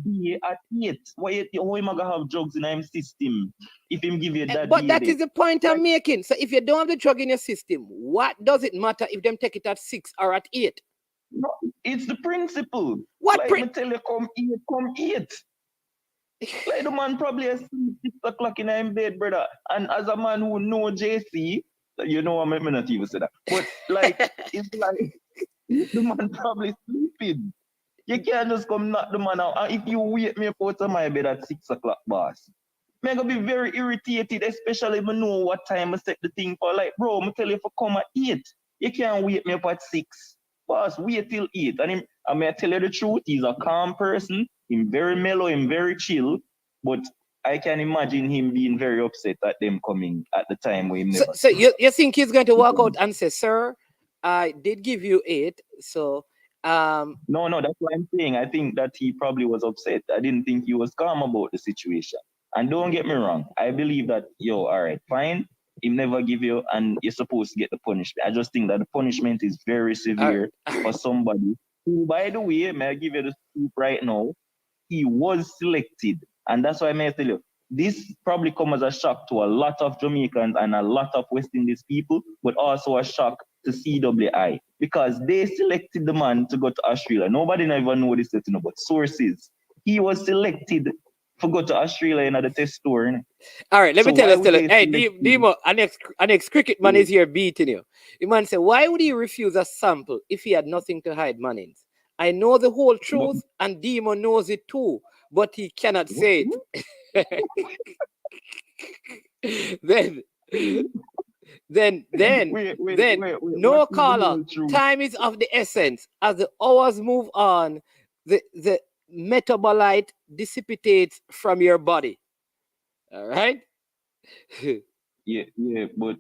day at 8. Why am I gonna have drugs in his system if him give you that? But that is the point I'm making. So if you don't have the drug in your system, what does it matter if them take it at 6 or at 8? No, it's the principle. What I tell you, come 8. Like the man probably asleep 6 o'clock in his bed, brother. And as a man who know JC, you know I'm not even say that. But like it's like the man probably sleeping. You can't just come knock the man out. And if you wake me up out of my bed at 6 o'clock, boss, I'm gonna be very irritated, especially if I know what time I set the thing for. Like, bro, I'm tell you if I come at 8, you can't wake me up at 6. Boss, wait till 8. And I may tell you the truth, he's a calm person. He's very mellow, he's very chill. But I can imagine him being very upset at them coming at the time where he never. So you think he's going to walk out and say, sir, I did give you 8, so No, that's what I'm saying. I think that he probably was upset. I didn't think he was calm about the situation. And don't get me wrong, I believe that, all right, fine, he never give you, and you're supposed to get the punishment. I just think that the punishment is very severe for somebody who, by the way, may I give you the scoop right now, he was selected. And that's why I may tell you, this probably comes as a shock to a lot of Jamaicans and a lot of West Indies people, but also a shock to CWI, because they selected the man to go to Australia. Nobody never know this, but sources. He was selected for go to Australia in the test tour. Innit? All right, let me So tell why you. would they Hey, select him? Demo, an ex cricket man is here beating you. The man said, why would he refuse a sample if he had nothing to hide, Mannings? I know the whole But- truth, and Demo knows it too, but he cannot say it. then, then, Wait, no what is the caller. whole truth? Time is of the essence. As the hours move on, the metabolite dissipates from your body. All right. Yeah, but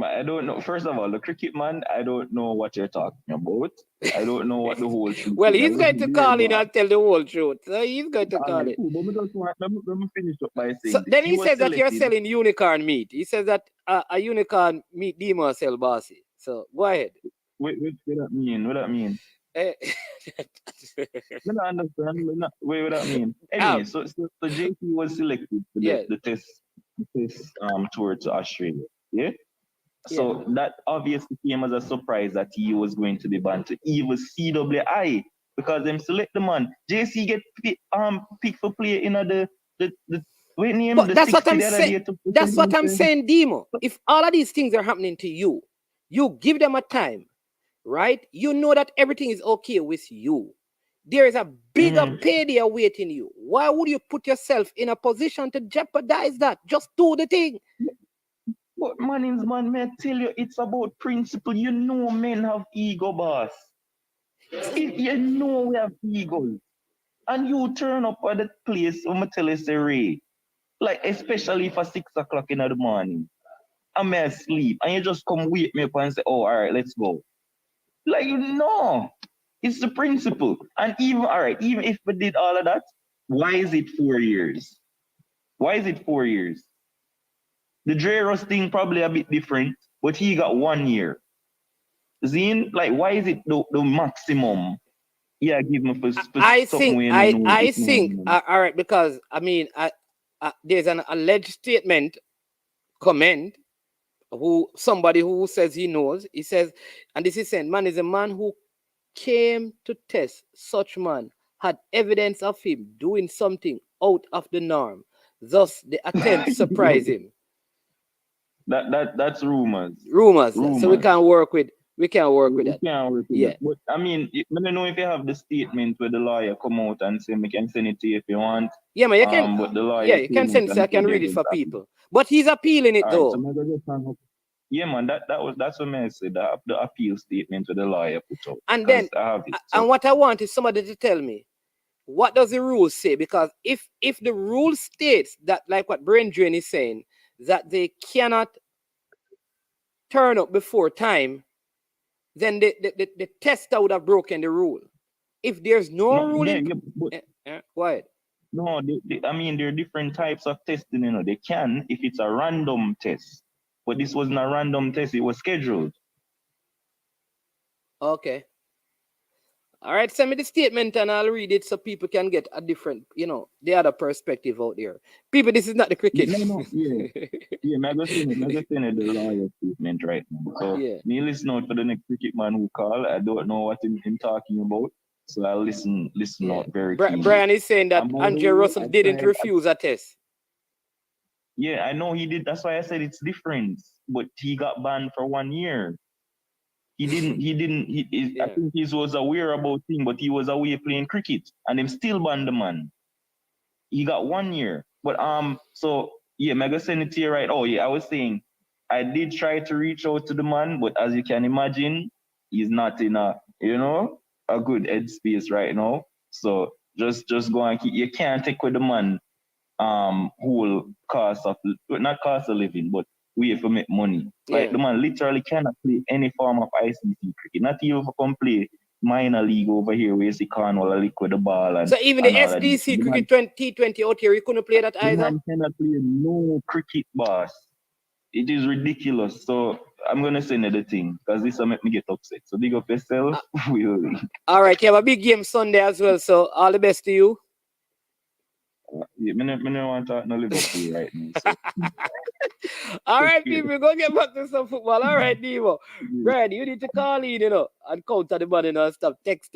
I don't know. First of all, the cricket man, I don't know what you're talking about. I don't know what the whole truth Well, is. I he's going wasn't to there, call in but and tell the whole truth. So he's going to all call right, it. cool. But let me finish up by So saying this. then he was says that you're selected. selling unicorn meat. He says that a unicorn meat demo sell bossy. So go ahead. What that mean? What that mean? Eh, I don't understand. What that mean? Anyway, so JT was selected for Yeah. the test tour to Australia. Yeah. So that obviously came as a surprise that he was going to be banned to even CWI because them select the man. JC get picked for play in the wait name But the that's what 60 I'm the other saying. day to That's what I'm present saying, Demo. If all of these things are happening to you, you give them a time, right? You know that everything is okay with you. There is a bigger payday awaiting you. Why would you put yourself in a position to jeopardize that? Just do the thing. But man, may I tell you, it's about principle. You know men have ego, boss. You know we have egos. And you turn up at the place, I'm going to tell you, say, Ray, like, especially for 6 o'clock in the morning, I'm asleep, and you just come wake me up and say, oh, all right, let's go. Like, no, it's the principle. And even, all right, even if we did all of that, why is it 4 years? Why is it 4 years? The Dreros thing probably a bit different, but he got 1 year. Zine, like, why is it the maximum? Yeah, give me for I something think, all right, because I mean, there's an alleged statement, comment, somebody who says he knows. He says, and this is saying, man is a man who came to test. Such man had evidence of him doing something out of the norm. Thus, the attempt surprised him. That's rumors. Rumors. So we can't work with that. We can't work with Yeah. that. But I mean, I don't know if you have the statement where the lawyer come out and say, we can send it to you if you want. Yeah, man, you can. But the lawyer Yeah, you can send it so I can read it for people. But he's appealing it though. Yeah, man, that's what I said. The appeal statement with the lawyer put out. And then, I have it, and what I want is somebody to tell me, what does the rule say? Because if the rule states that, like what Brain Drain is saying, that they cannot turn up before time, then the tester would have broken the rule. If there's no rule, quiet. No, I mean, there are different types of testing, you know. They can, if it's a random test. But this wasn't a random test, it was scheduled. Okay. All right, send me the statement and I'll read it so people can get a different, the other perspective out there. People, this is not the cricket. No, yeah. Yeah, I'm just saying the lawyer statement right now. So, me listen out for the next cricket man who call. I don't know what him talking about. So I'll listen out very keenly. Brian is saying that Andrew Russell didn't refuse a test. Yeah, I know he did. That's why I said it's different. But he got banned for 1 year. He didn't. I think he was aware about things, but he was away playing cricket, and him still banned the man. He got 1 year. But so yeah, I'm gonna send it to you right. Oh yeah, I was saying I did try to reach out to the man, but as you can imagine, he's not in a good headspace right now. So just go and keep. You can't take with the man whole not cost of living, but way for make money. Like the man literally cannot play any form of ICC cricket. Not even for come play minor league over here where you see Cornwall a lick with the ball. And, so even the SDC cricket T20 out here, you couldn't play that either? The man cannot play no cricket, boss. It is ridiculous. So I'm gonna send you the thing because this will make me get upset. So big up yourself. All right, you have a big game Sunday as well. So all the best to you. Yeah, I don't want to talk no Liverpool right now. So. All right, people, go get back to some football. All right, Devo. Brad, you need to call in, and counter the money and stop. Text.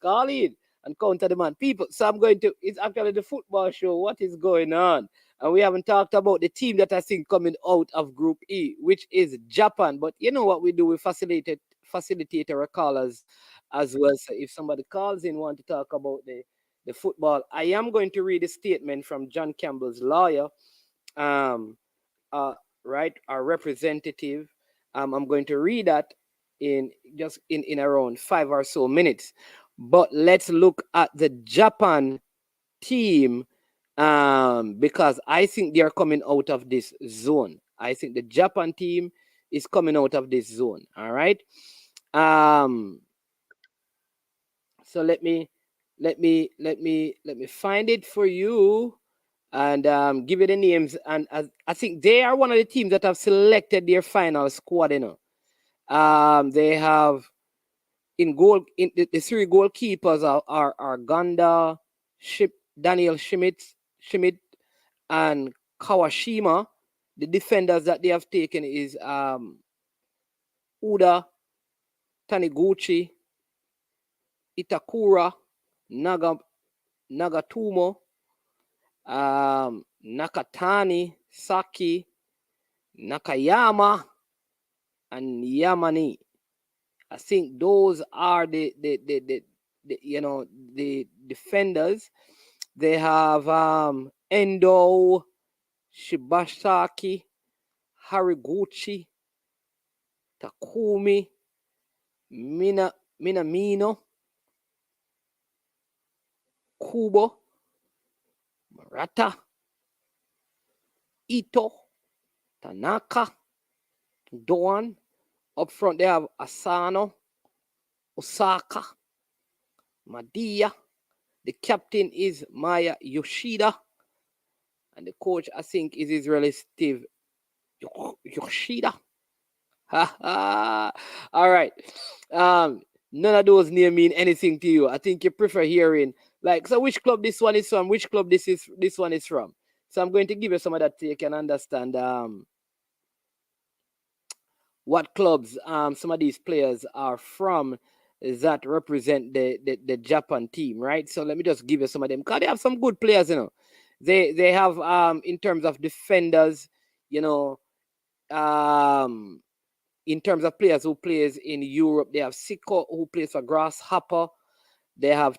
Call in and counter the man. People, so it's actually the football show. What is going on? And we haven't talked about the team that I think coming out of Group E, which is Japan. But you know what we do? We facilitate our callers as well. So if somebody calls in, want to talk about the football, I am going to read a statement from John Campbell's lawyer, right, our representative. I'm going to read that in around 5 or so minutes. But let's look at the Japan team, because I think they are coming out of this zone. I think the Japan team is coming out of this zone. All right. So let me find it for you and give you the names. And I think they are one of the teams that have selected their final squad. You know, they have in goal in the 3 goalkeepers are Ganda, Daniel Schmidt, and Kawashima. The defenders that they have taken is Uda, Taniguchi, Itakura, Nagatumo, Nakatani, Saki, Nakayama, and Yamani. I think those are the defenders. They have Endo, Shibasaki, Hariguchi, Takumi, Minamino, Kubo, Murata, Ito, Tanaka, Doan. Up front, they have Asano, Osaka, Madia. The captain is Maya Yoshida. And the coach, I think, is Israeli Steve Yoshida. All right. None of those names mean anything to you. I think you prefer hearing, like, so which club this one is from, which club this one is from. So I'm going to give you some of that so you can understand what clubs some of these players are from that represent the Japan team, right? So let me just give you some of them, because they have some good players, you know. They have in terms of defenders, you know, in terms of players who plays in Europe, they have Siko, who plays for Grasshopper. They have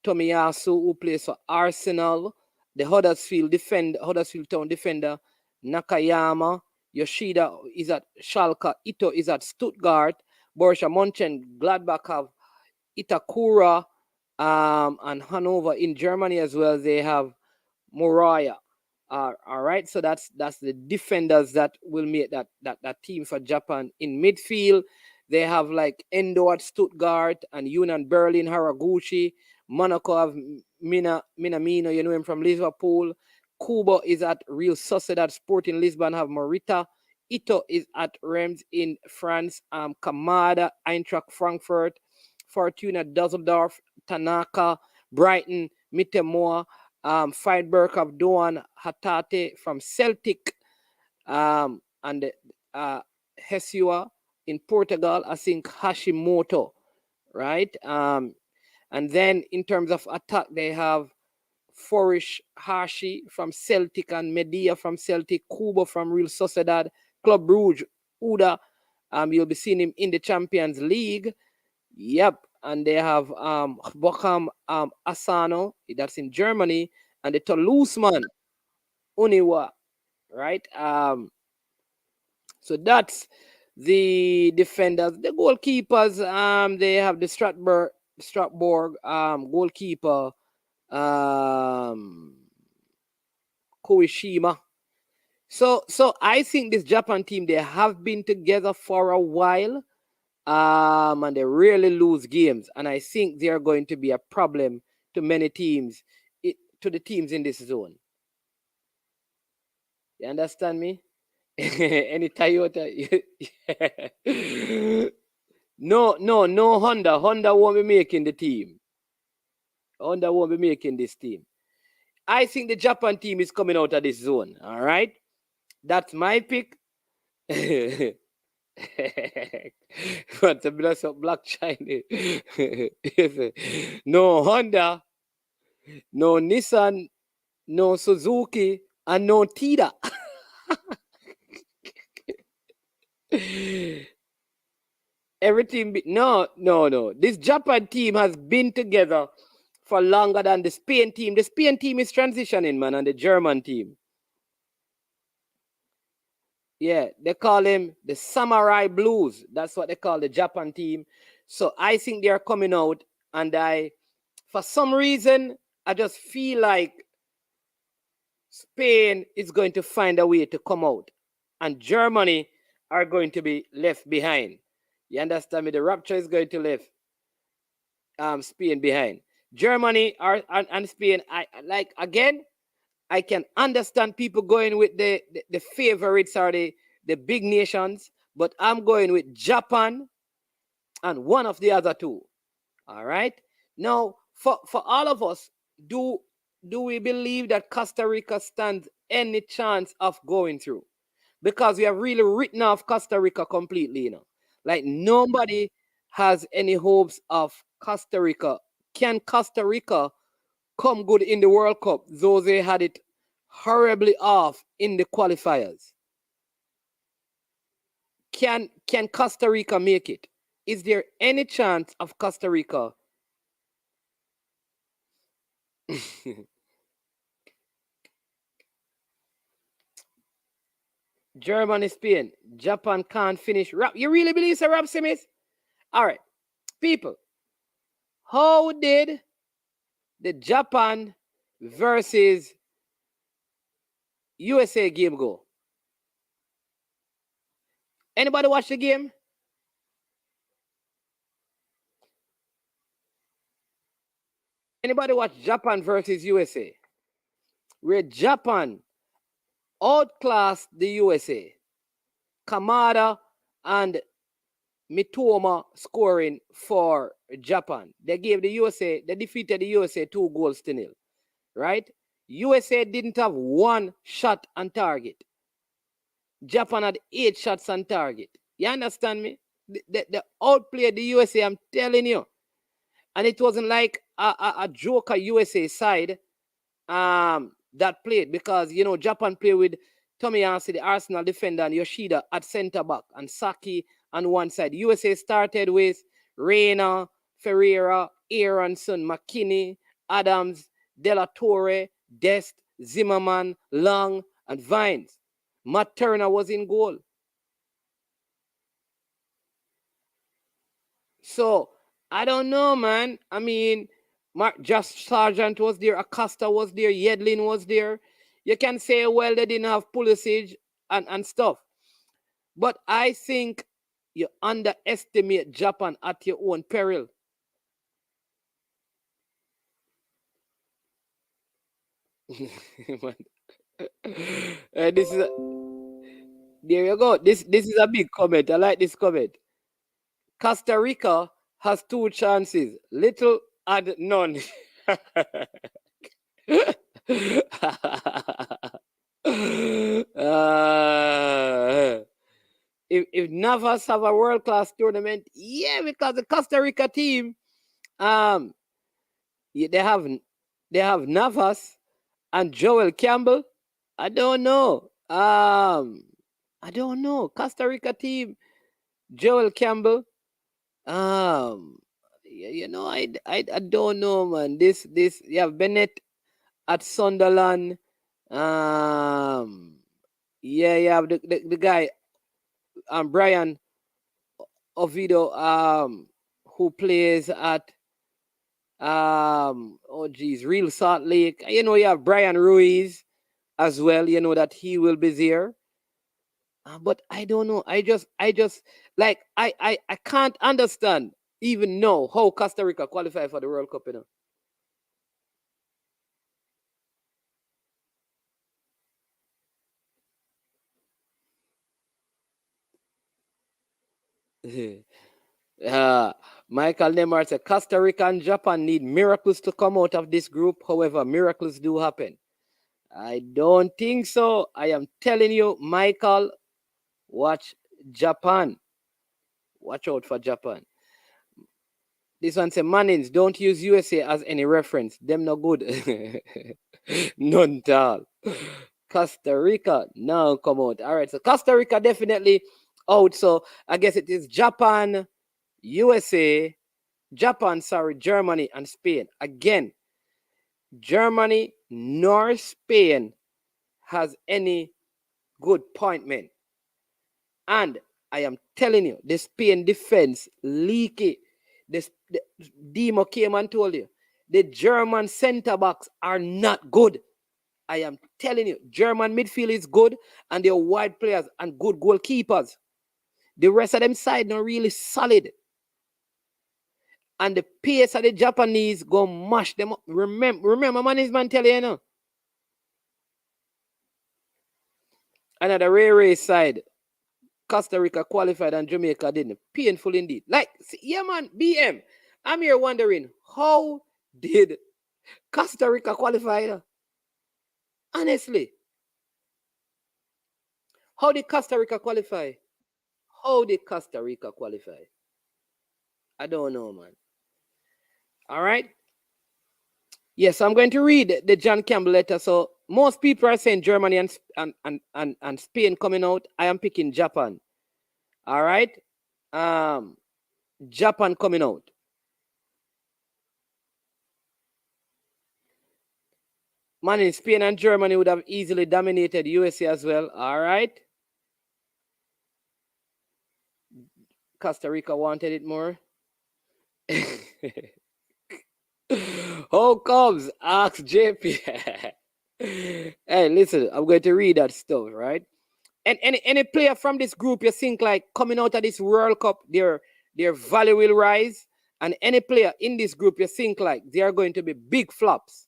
Tomiyasu, who plays for Arsenal. The Huddersfield Town defender Nakayama. Yoshida is at Schalke. Ito is at Stuttgart. Borussia Mönchengladbach have Itakura, and Hanover. In Germany as well, they have Moriah. All right, so that's the defenders that will make that team for Japan. In midfield, they have like Endo at Stuttgart and Union Berlin, Haraguchi. Monaco have Minamino, you know him from Liverpool. Kubo is at Real Sociedad. Sporting Lisbon have Morita. Ito is at Reims in France. Kamada, Eintracht Frankfurt. Fortuna Düsseldorf. Tanaka, Brighton, Mittemoa. Freiburg of Doan Hatate from Celtic, and Hesua in Portugal, I think Hashimoto, right? And then in terms of attack, they have Forish Hashi from Celtic and Medea from Celtic, Kubo from Real Sociedad, Club Brugge, Uda. You'll be seeing him in the Champions League. Yep. And they have Bochum Asano, that's in Germany, and the Toulouse man, Uniwa, right? So that's the defenders. The goalkeepers, they have the Strasbourg goalkeeper, Koishima. So I think this Japan team, they have been together for a while. And they rarely lose games. And I think they are going to be a problem to many teams, to the teams in this zone. You understand me? Any Toyota? No Honda. Honda won't be making the team. Honda won't be making this team. I think the Japan team is coming out of this zone. All right? That's my pick. Want to bless up Black China. No Honda, no Nissan, no Suzuki, and no Tida. Everything no. This Japan team has been together for longer than the Spain team. The Spain team is transitioning, man, and the German team. Yeah, they call him the Samurai Blues. That's what they call the Japan team. So I think they are coming out, and for some reason, I just feel like Spain is going to find a way to come out, and Germany are going to be left behind. You understand me? The Rapture is going to leave Spain behind. Germany and Spain. I can understand people going with the favorites or the big nations, but I'm going with Japan and one of the other two. All right. Now, for all of us, do we believe that Costa Rica stands any chance of going through? Because we have really written off Costa Rica completely, you know. Like nobody has any hopes of Costa Rica. Can Costa Rica come good in the World Cup, though they had it horribly off in the qualifiers? Can Costa Rica make it? Is there any chance of Costa Rica? Germany, Spain, Japan can't finish. You really believe so, Rob Smith? All right, people. How did the Japan versus USA game go? Anybody watch the game? Anybody watch Japan versus USA? Where Japan outclassed the USA. Kamada and Mitoma scoring for Japan. They defeated the USA 2-0, right? USA didn't have one shot on target. Japan had 8 shots on target. You understand me? They outplayed the USA, I'm telling you. And it wasn't like a joker USA side that played, because, you know, Japan played with Tomiyasu, the Arsenal defender, and Yoshida at center back, and Saki on one side. USA started with Reina, Ferreira, Aronson, McKinney, Adams, De La Torre, Dest, Zimmerman, Long, and Vines. Matt Turner was in goal. So, I don't know, man. I mean, Josh Sargent was there, Acosta was there, Yedlin was there. You can say, well, they didn't have Pulisic and stuff. But I think you underestimate Japan at your own peril. There you go. This is a big comment. I like this comment. Costa Rica has 2 chances. Little and none. If Navas have a world-class tournament, yeah, because the Costa Rica team, they have Navas and Joel Campbell. I don't know. I don't know. Costa Rica team, Joel Campbell. You know, I don't know, man. This you have Bennett at Sunderland. Yeah, you have the guy, Brian Ovido, who plays at Real Salt Lake. You know, you have Brian Ruiz as well. You know that he will be there. But I don't know. I just like I can't understand even know how Costa Rica qualify for the World Cup, you know. Michael Neymar said Costa Rica and Japan need miracles to come out of this group. However, miracles do happen. I don't think so. I am telling you, Michael, watch Japan. Watch out for Japan. This one say, Mannings, don't use USA as any reference. Them no good. None at all. Costa Rica now come out. All right, so Costa Rica definitely out. So I guess it is Japan, USA, Germany, and Spain. Again, Germany nor Spain has any good appointment. And I am telling you, the Spain defense leaky. The Demo came and told you, the German center backs are not good. I am telling you, German midfield is good, and they're wide players and good goalkeepers. The rest of them side not really solid. And the pace of the Japanese go mash them up. Remember, man tell you, know. And at the race side, Costa Rica qualified and Jamaica didn't. Painful indeed. Like, yeah, man, BM. I'm here wondering, how did Costa Rica qualify? Honestly. How did Costa Rica qualify? How did Costa Rica qualify? I don't know, man. All right. Yes, I'm going to read the John Campbell letter. So most people are saying Germany and Spain coming out. I am picking Japan. All right. Japan coming out. Man, in Spain and Germany would have easily dominated USA as well. All right. Costa Rica wanted it more. How comes? Ask JP. Hey, listen, I'm going to read that stuff, right? And any player from this group you think like coming out of this World Cup, their value will rise. And any player in this group you think like they are going to be big flops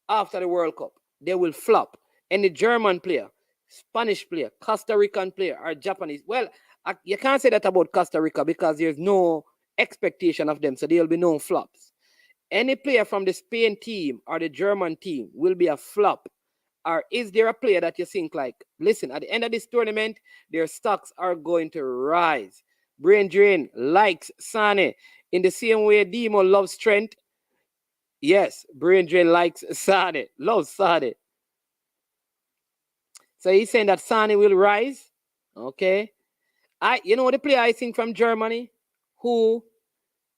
after the World Cup. They will flop. Any German player, Spanish player, Costa Rican player, or Japanese. Well, you can't say that about Costa Rica because there's no expectation of them, so there'll be no flops. Any player from the Spain team or the German team will be a flop. Or is there a player that you think like, listen, at the end of this tournament, their stocks are going to rise? Brain Drain likes Sane in the same way Demo loves Trent. Yes, Brain Drain likes Sane, loves Sane. So he's saying that Sane will rise. Okay. You know the player I think from Germany who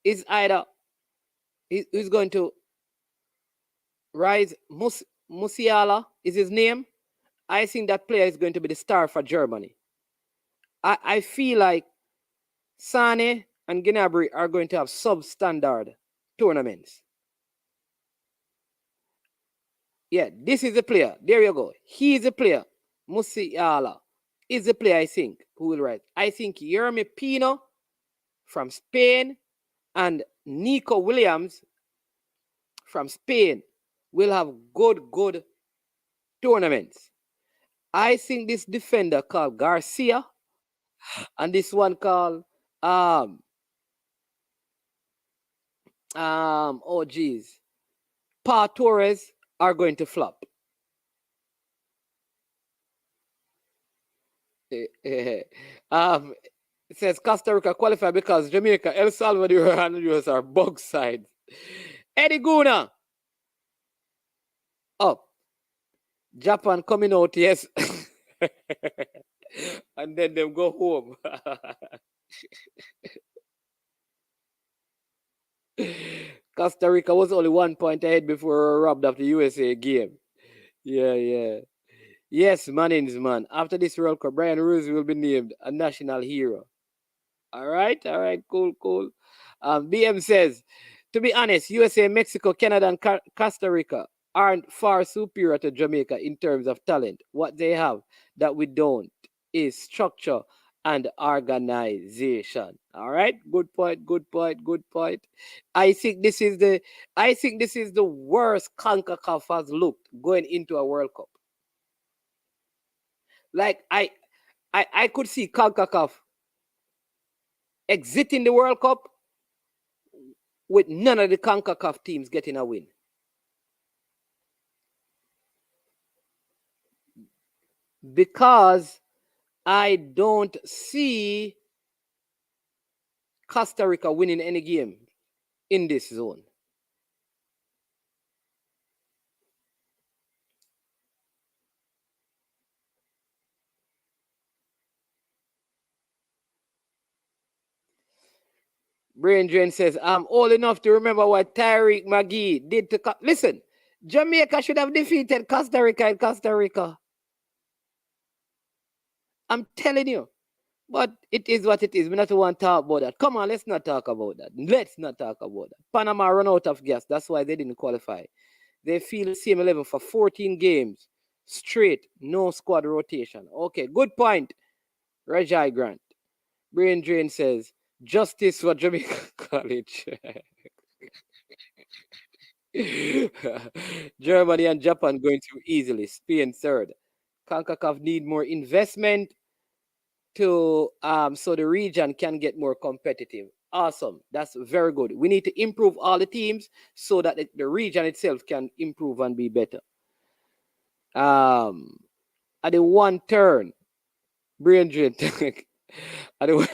is either who's going to rise. Musiala is his name. I think that player is going to be the star for Germany. I feel like Sane and Gnabry are going to have substandard tournaments. Yeah, this is the player. There you go. He is a player. Musiala is the player I think who will rise. I think Yermi Pino from Spain and Nico Williams from Spain will have good tournaments. I think this defender called Garcia and this one called oh geez, Pa Torres are going to flop. It says Costa Rica qualify because Jamaica, El Salvador, and Honduras are bug sides. Eddie Guna. Oh, Japan coming out, yes. And then them go home. Costa Rica was only 1 point ahead before robbed of the USA game. Yeah. Yes, Mannings, man. After this World Cup, Brian Ruiz will be named a national hero. All right, cool. BM says, to be honest, USA, Mexico, Canada, and Costa Rica aren't far superior to Jamaica in terms of talent. What they have that we don't is structure and organization. All right, good point. I think this is the worst Concacaf has looked going into a World Cup. Like I could see Concacaf exiting the World Cup with none of the Concacaf teams getting a win. Because I don't see Costa Rica winning any game in this zone. Brain Drain says, I'm old enough to remember what Tyreek McGee did to... Listen, Jamaica should have defeated Costa Rica in Costa Rica. I'm telling you. But it is what it is. We not want to talk about that. Come on, let's not talk about that. Let's not talk about that. Panama run out of gas. That's why they didn't qualify. They feel the same 11 for 14 games straight. No squad rotation. Okay, good point. Rajai Grant. Brain Drain says, justice for Jamaica College. Germany and Japan going through easily. Spain third. Concacaf need more investment to so the region can get more competitive. Awesome. That's very good. We need to improve all the teams so that the region itself can improve and be better. At the one turn, Brain Drain. The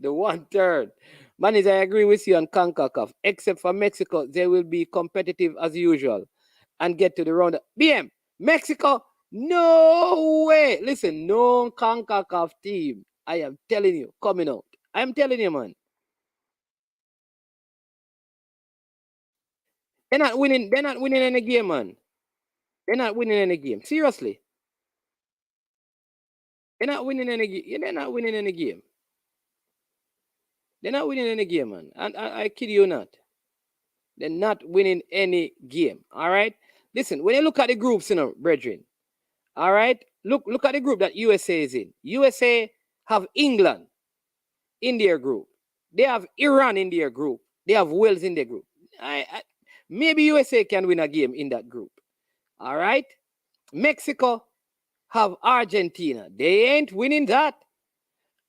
one turn. Manis, I agree with you on CONCACAF. Except for Mexico, they will be competitive as usual and get to the round. BM, Mexico, no way. Listen, no CONCACAF team. I am telling you, coming out. I am telling you, man. They're not winning any game, man. They're not winning any game. Seriously. They're not winning any game. They're not winning any game. They're not winning any game, man. And I kid you not. They're not winning any game. All right? Listen, when you look at the groups, brethren, all right? Look at the group that USA is in. USA have England in their group. They have Iran in their group. They have Wales in their group. Maybe USA can win a game in that group. All right? Mexico have Argentina. They ain't winning that.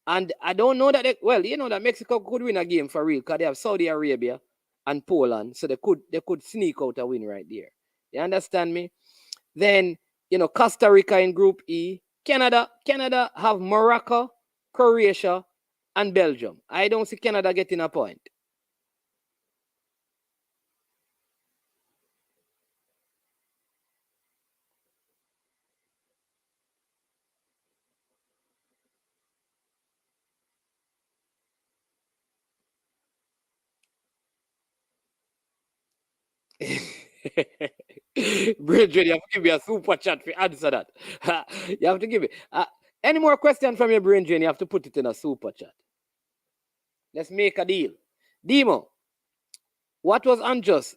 And I don't know that that Mexico could win a game for real because they have Saudi Arabia and Poland. So they could sneak out a win right there. You understand me? Then, Costa Rica in Group E. Canada have Morocco, Croatia, and Belgium. I don't see Canada getting a point. Brethren, you have to give me a super chat to answer that. You have to give me. Any more questions from your brain drain, you have to put it in a super chat. Let's make a deal. Demo, what was unjust?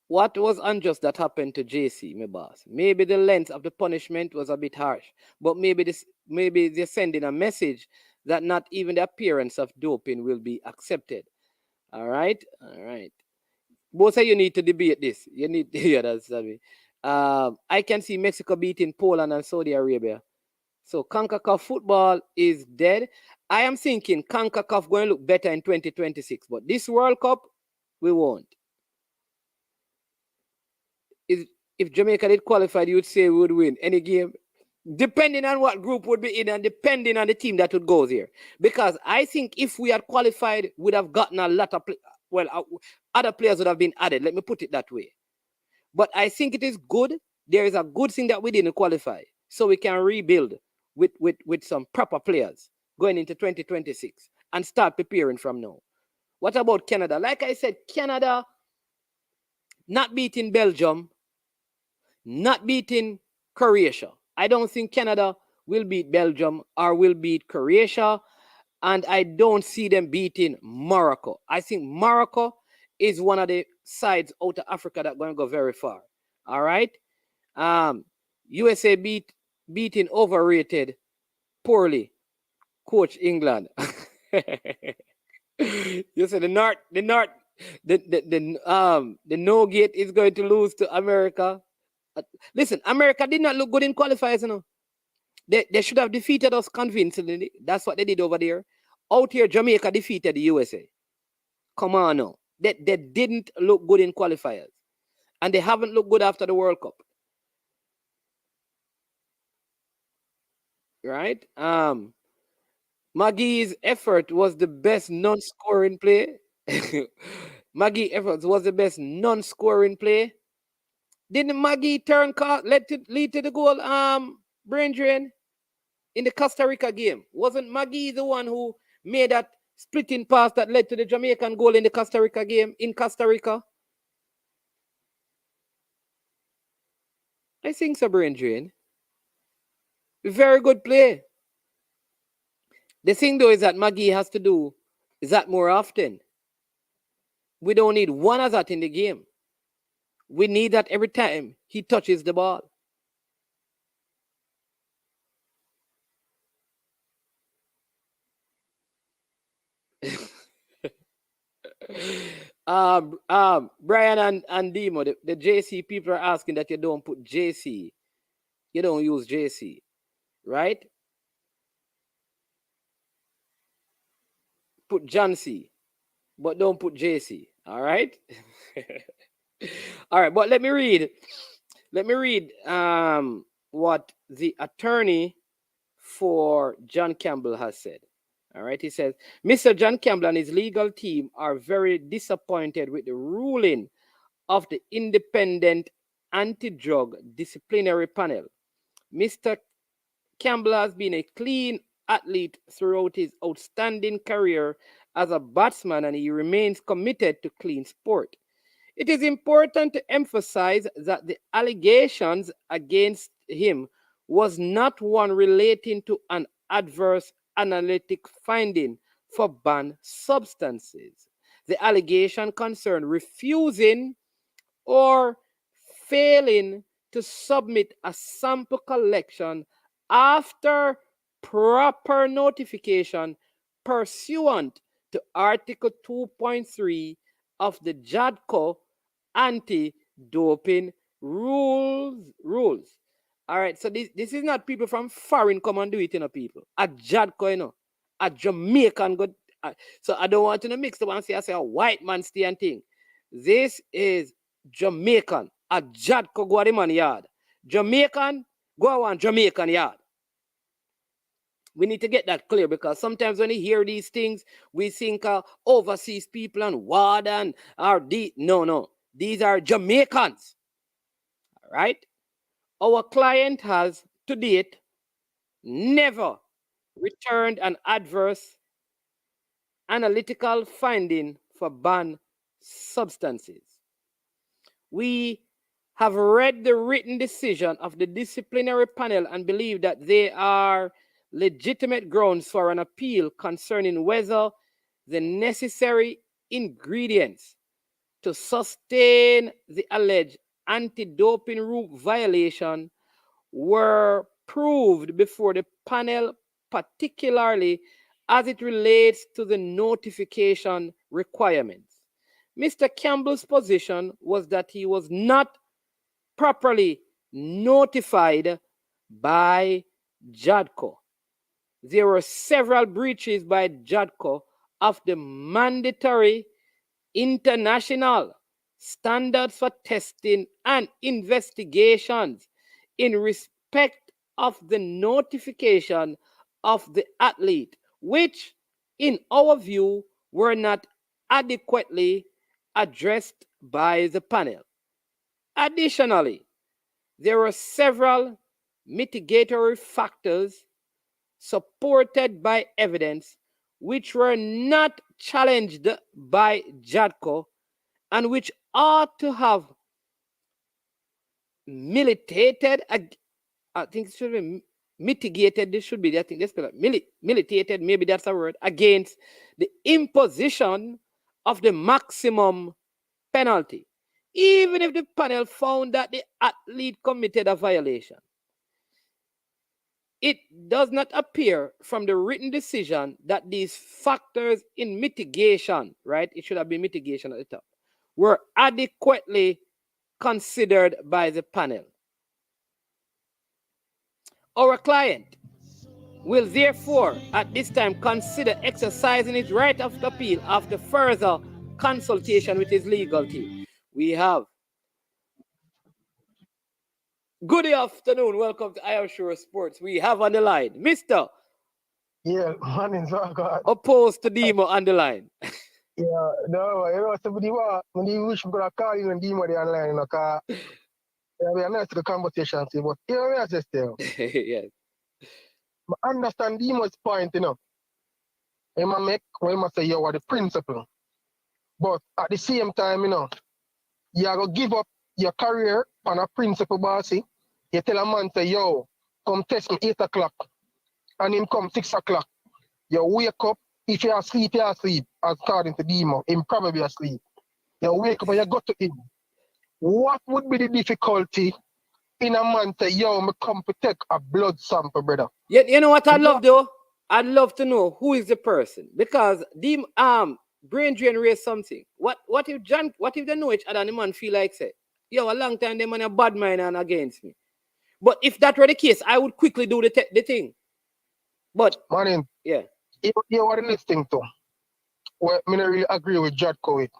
What was unjust that happened to JC, my boss? Maybe the length of the punishment was a bit harsh, but maybe they're sending a message that not even the appearance of doping will be accepted. All right. Both of you need to debate this. You need to hear that. I can see Mexico beating Poland and Saudi Arabia. So CONCACAF football is dead. I am thinking CONCACAF going to look better in 2026, but this World Cup, we won't. If Jamaica did qualify, you would say we would win any game, depending on what group would be in and depending on the team that would go there. Because I think if we had qualified, we'd have gotten a lot of other players would have been added. Let me put it that way. But I think it is good. There is a good thing that we didn't qualify, so we can rebuild with some proper players going into 2026 and start preparing from now. What about Canada? Like I said, Canada not beating Belgium, not beating Croatia. I don't think Canada will beat Belgium or will beat Croatia, and I don't see them beating Morocco. I think Morocco is one of the sides out of Africa that going to go very far. All right? USA beating overrated, poorly coach England. You said the no gate is going to lose to America. Listen, America did not look good in qualifiers, They should have defeated us convincingly. That's what they did over there. Out here, Jamaica defeated the USA. Come on now. They didn't look good in qualifiers. And they haven't looked good after the World Cup. Right? Maggie's effort was the best non-scoring play. Maggie efforts was the best non-scoring play. Didn't Maggie lead to the goal? Brain drain in the Costa Rica game. Wasn't Maggie the one who made that splitting pass that led to the Jamaican goal in the Costa Rica game in Costa Rica? I think so, brain drain. Very good play. The thing though is that Maggie has to do that more often. We don't need one of that in the game. We need that every time he touches the ball. Brian and Demo, the JC people are asking that you don't put JC. You don't use JC, right? Put John C, but don't put JC. All right. All right, but let me read what the attorney for John Campbell has said. All right, he says, Mr. John Campbell and his legal team are very disappointed with the ruling of the independent anti-drug disciplinary panel. Mr. Campbell has been a clean athlete throughout his outstanding career as a batsman, and he remains committed to clean sport. It is important to emphasize that the allegations against him was not one relating to an adverse analytic finding for banned substances. The allegation concerned refusing or failing to submit a sample collection after proper notification pursuant to Article 2.3 of the JADCO anti-doping rules. All right, so this is not people from foreign come and do it, people. A JADCO, a Jamaican good. So I don't want to mix up and say a white man stay and thing. This is Jamaican. A JADCO go to the man yard. Jamaican go on Jamaican yard. We need to get that clear, because sometimes when you hear these things, we think overseas people and warden are no. These are Jamaicans. All right. Our client has to date never returned an adverse analytical finding for banned substances. We have read the written decision of the disciplinary panel and believe that they are legitimate grounds for an appeal concerning whether the necessary ingredients to sustain the alleged anti-doping rule violation were proved before the panel, particularly as it relates to the notification requirements. Mr. Campbell's position was that he was not properly notified by JADCO. There were several breaches by JADCO of the mandatory international standards for testing and investigations in respect of the notification of the athlete, which, in our view, were not adequately addressed by the panel. Additionally, there were several mitigatory factors supported by evidence which were not challenged by JADCO and which ought to have militated, I think it should be mitigated, this should be, I think, militated, maybe that's a word, against the imposition of the maximum penalty, even if the panel found that the athlete committed a violation. It does not appear from the written decision that these factors in mitigation, right, it should have been mitigation at the top, were adequately considered by the panel. Our client will therefore at this time consider exercising his right of appeal after further consultation with his legal team. We have. Good afternoon. Welcome to Irish Shore Sports. We have on the line Mr. Yeah, man, so God. opposed to Demo on the line. Yeah, no, you know, somebody when you wish we could call you and Demo the online, you know, cause yeah, we are nice to the conversation, see, but you know, what I say still. Yes. I understand Demo's point, you know. He might make, when he might say, you are the principle. But at the same time, you know, you are going to give up your career on a principle, bossy. You tell a man, say, yo, come test me 8 o'clock. And him come 6 o'clock. You wake up. If you're asleep, you're asleep. According to Demo, him probably asleep. You wake up and you go to him. What would be the difficulty in a man say, yo, me come to take a blood sample, brother? You know what I'd love though? I'd love to know who is the person, because the brain drain raise something. What if they know each other and the man feel like say, yo, a long time they man a bad mind and against me. But if that were the case, I would quickly do the thing. But Man, yeah. You are the next thing too. Well, I don't really agree with Jadko with.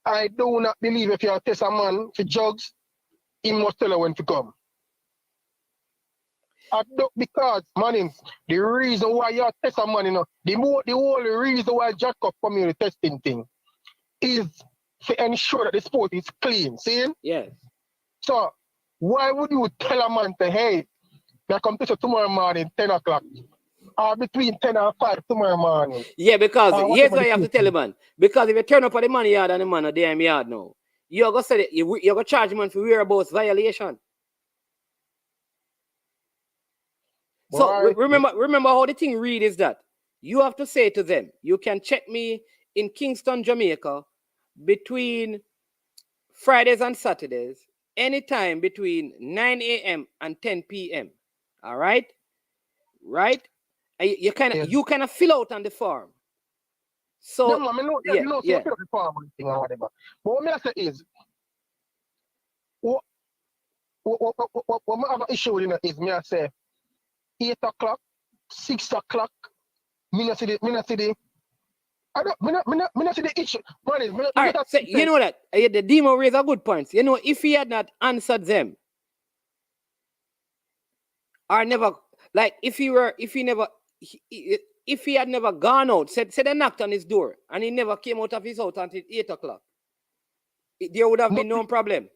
I do not believe if you test a man for drugs, he must tell you when to come. Because, man, the reason why you test a man, you know, the only reason why Jadko come here the testing thing is to ensure that the sport is clean. See? Yes. So, why would you tell a man to, hey, I come to you tomorrow morning, 10 o'clock? Or between 10 and 5 tomorrow morning. Yeah, because here's why you have to tell the man. Because if you turn up at the man yard and the man at the damn yard now, you're going to say you're going to charge the man for whereabouts violation. So Right. remember how the thing read is that you have to say to them, you can check me in Kingston, Jamaica between Fridays and Saturdays, anytime between 9 a.m. and 10 p.m. All right? Right? You kind of fill out on the form. So no, I mean, yeah. the form and thing or whatever. But what I say is, what I have an issue with is me I say 8 o'clock, 6 o'clock, me not see the issue. All right, so you know that the Demo raised a good point. You know, if he had not answered them, or never, like if he had never gone out, said they knocked on his door and he never came out of his house until 8 o'clock, there would have been no problem.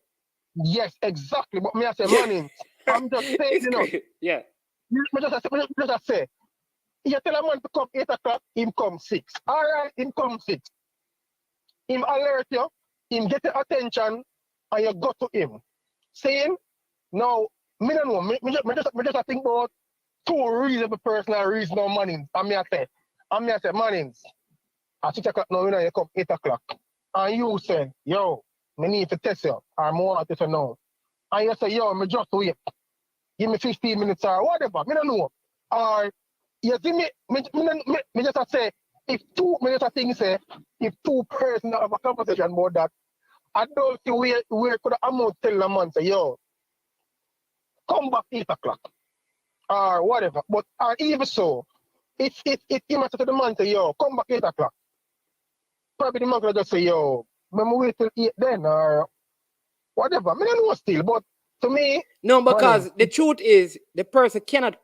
Yes, exactly. But me I say, man, I'm just saying, you know. Yeah. Me just say, you tell a man to come 8 o'clock, him come 6. All right, him come 6. Him alert you, him get your attention, and you go to him. Saying, now, me don't know, me just think about two reasonable personal reasonable mornings. And me I say, mornings, at 6 o'clock now, you know, you come 8 o'clock. And you say, yo, me need to test you, or more want to test you now. And you say, yo, me just wait. Give me 15 minutes or whatever. Me don't know. Or you see me just say, if two persons have a conversation about that, I don't see where could the amount tell the man say, yo, come back 8 o'clock. Or whatever. But even so, if you must say to the man say, yo, come back 8 o'clock. Probably the man could just say, yo, me wait till 8 then or whatever. I don't know still, but to me. No, because the truth is the person cannot.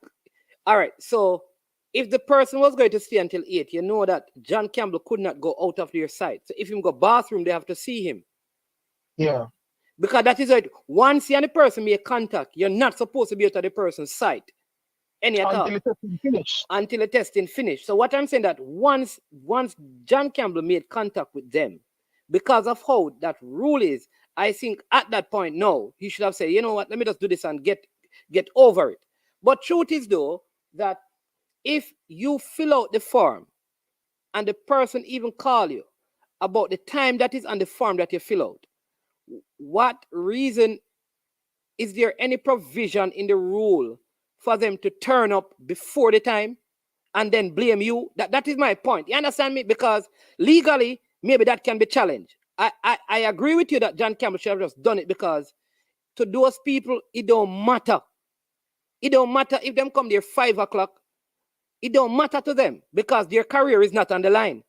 All right, so if the person was going to stay until 8, you know that John Campbell could not go out of their sight. So if him go bathroom, they have to see him. Yeah. Because that is right. Once you and the person make contact, you're not supposed to be out of the person's sight. Until the testing finish. Until the testing finish. So what I'm saying that once John Campbell made contact with them, because of how that rule is, I think at that point, no, he should have said, you know what, let me just do this and get over it. But truth is though, that if you fill out the form and the person even call you about the time that is on the form that you fill out, what reason is there any provision in the rule for them to turn up before the time and then blame you? That is my point. You understand me? Because legally, maybe that can be challenged. I agree with you that John Campbell should have just done it, because to those people, it don't matter. It don't matter if them come there 5 o'clock. It don't matter to them because their career is not on the line.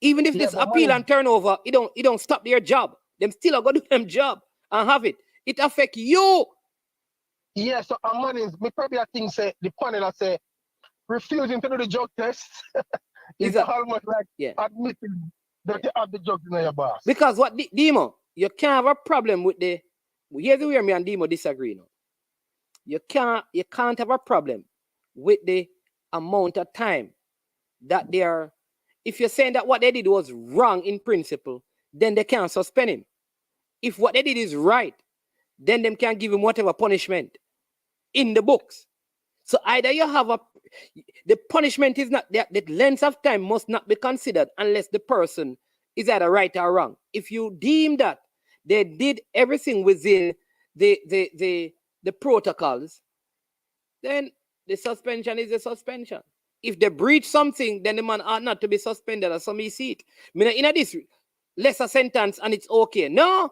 Even if this appeal and turnover, it don't stop their job. Them still are going to do them job and have it. It affects you. Yeah, so money, me probably I think say the panel I say, refusing to do the drug test Is is that- almost like Yeah. admitting that you have the drugs in your boss. Because what Demo, you can't have a problem with the. Here's where me and Demo disagree now. You can't have a problem with the amount of time that they are. If you're saying that what they did was wrong in principle, then they can't suspend him. If what they did is right, then them can give him whatever punishment in the books. So either you have the punishment is not the length of time must not be considered unless the person is either right or wrong. If you deem that they did everything within the protocols, then the suspension is a suspension. If they breach something, then the man ought not to be suspended or some see it. I mean, in this lesser sentence and it's okay. No.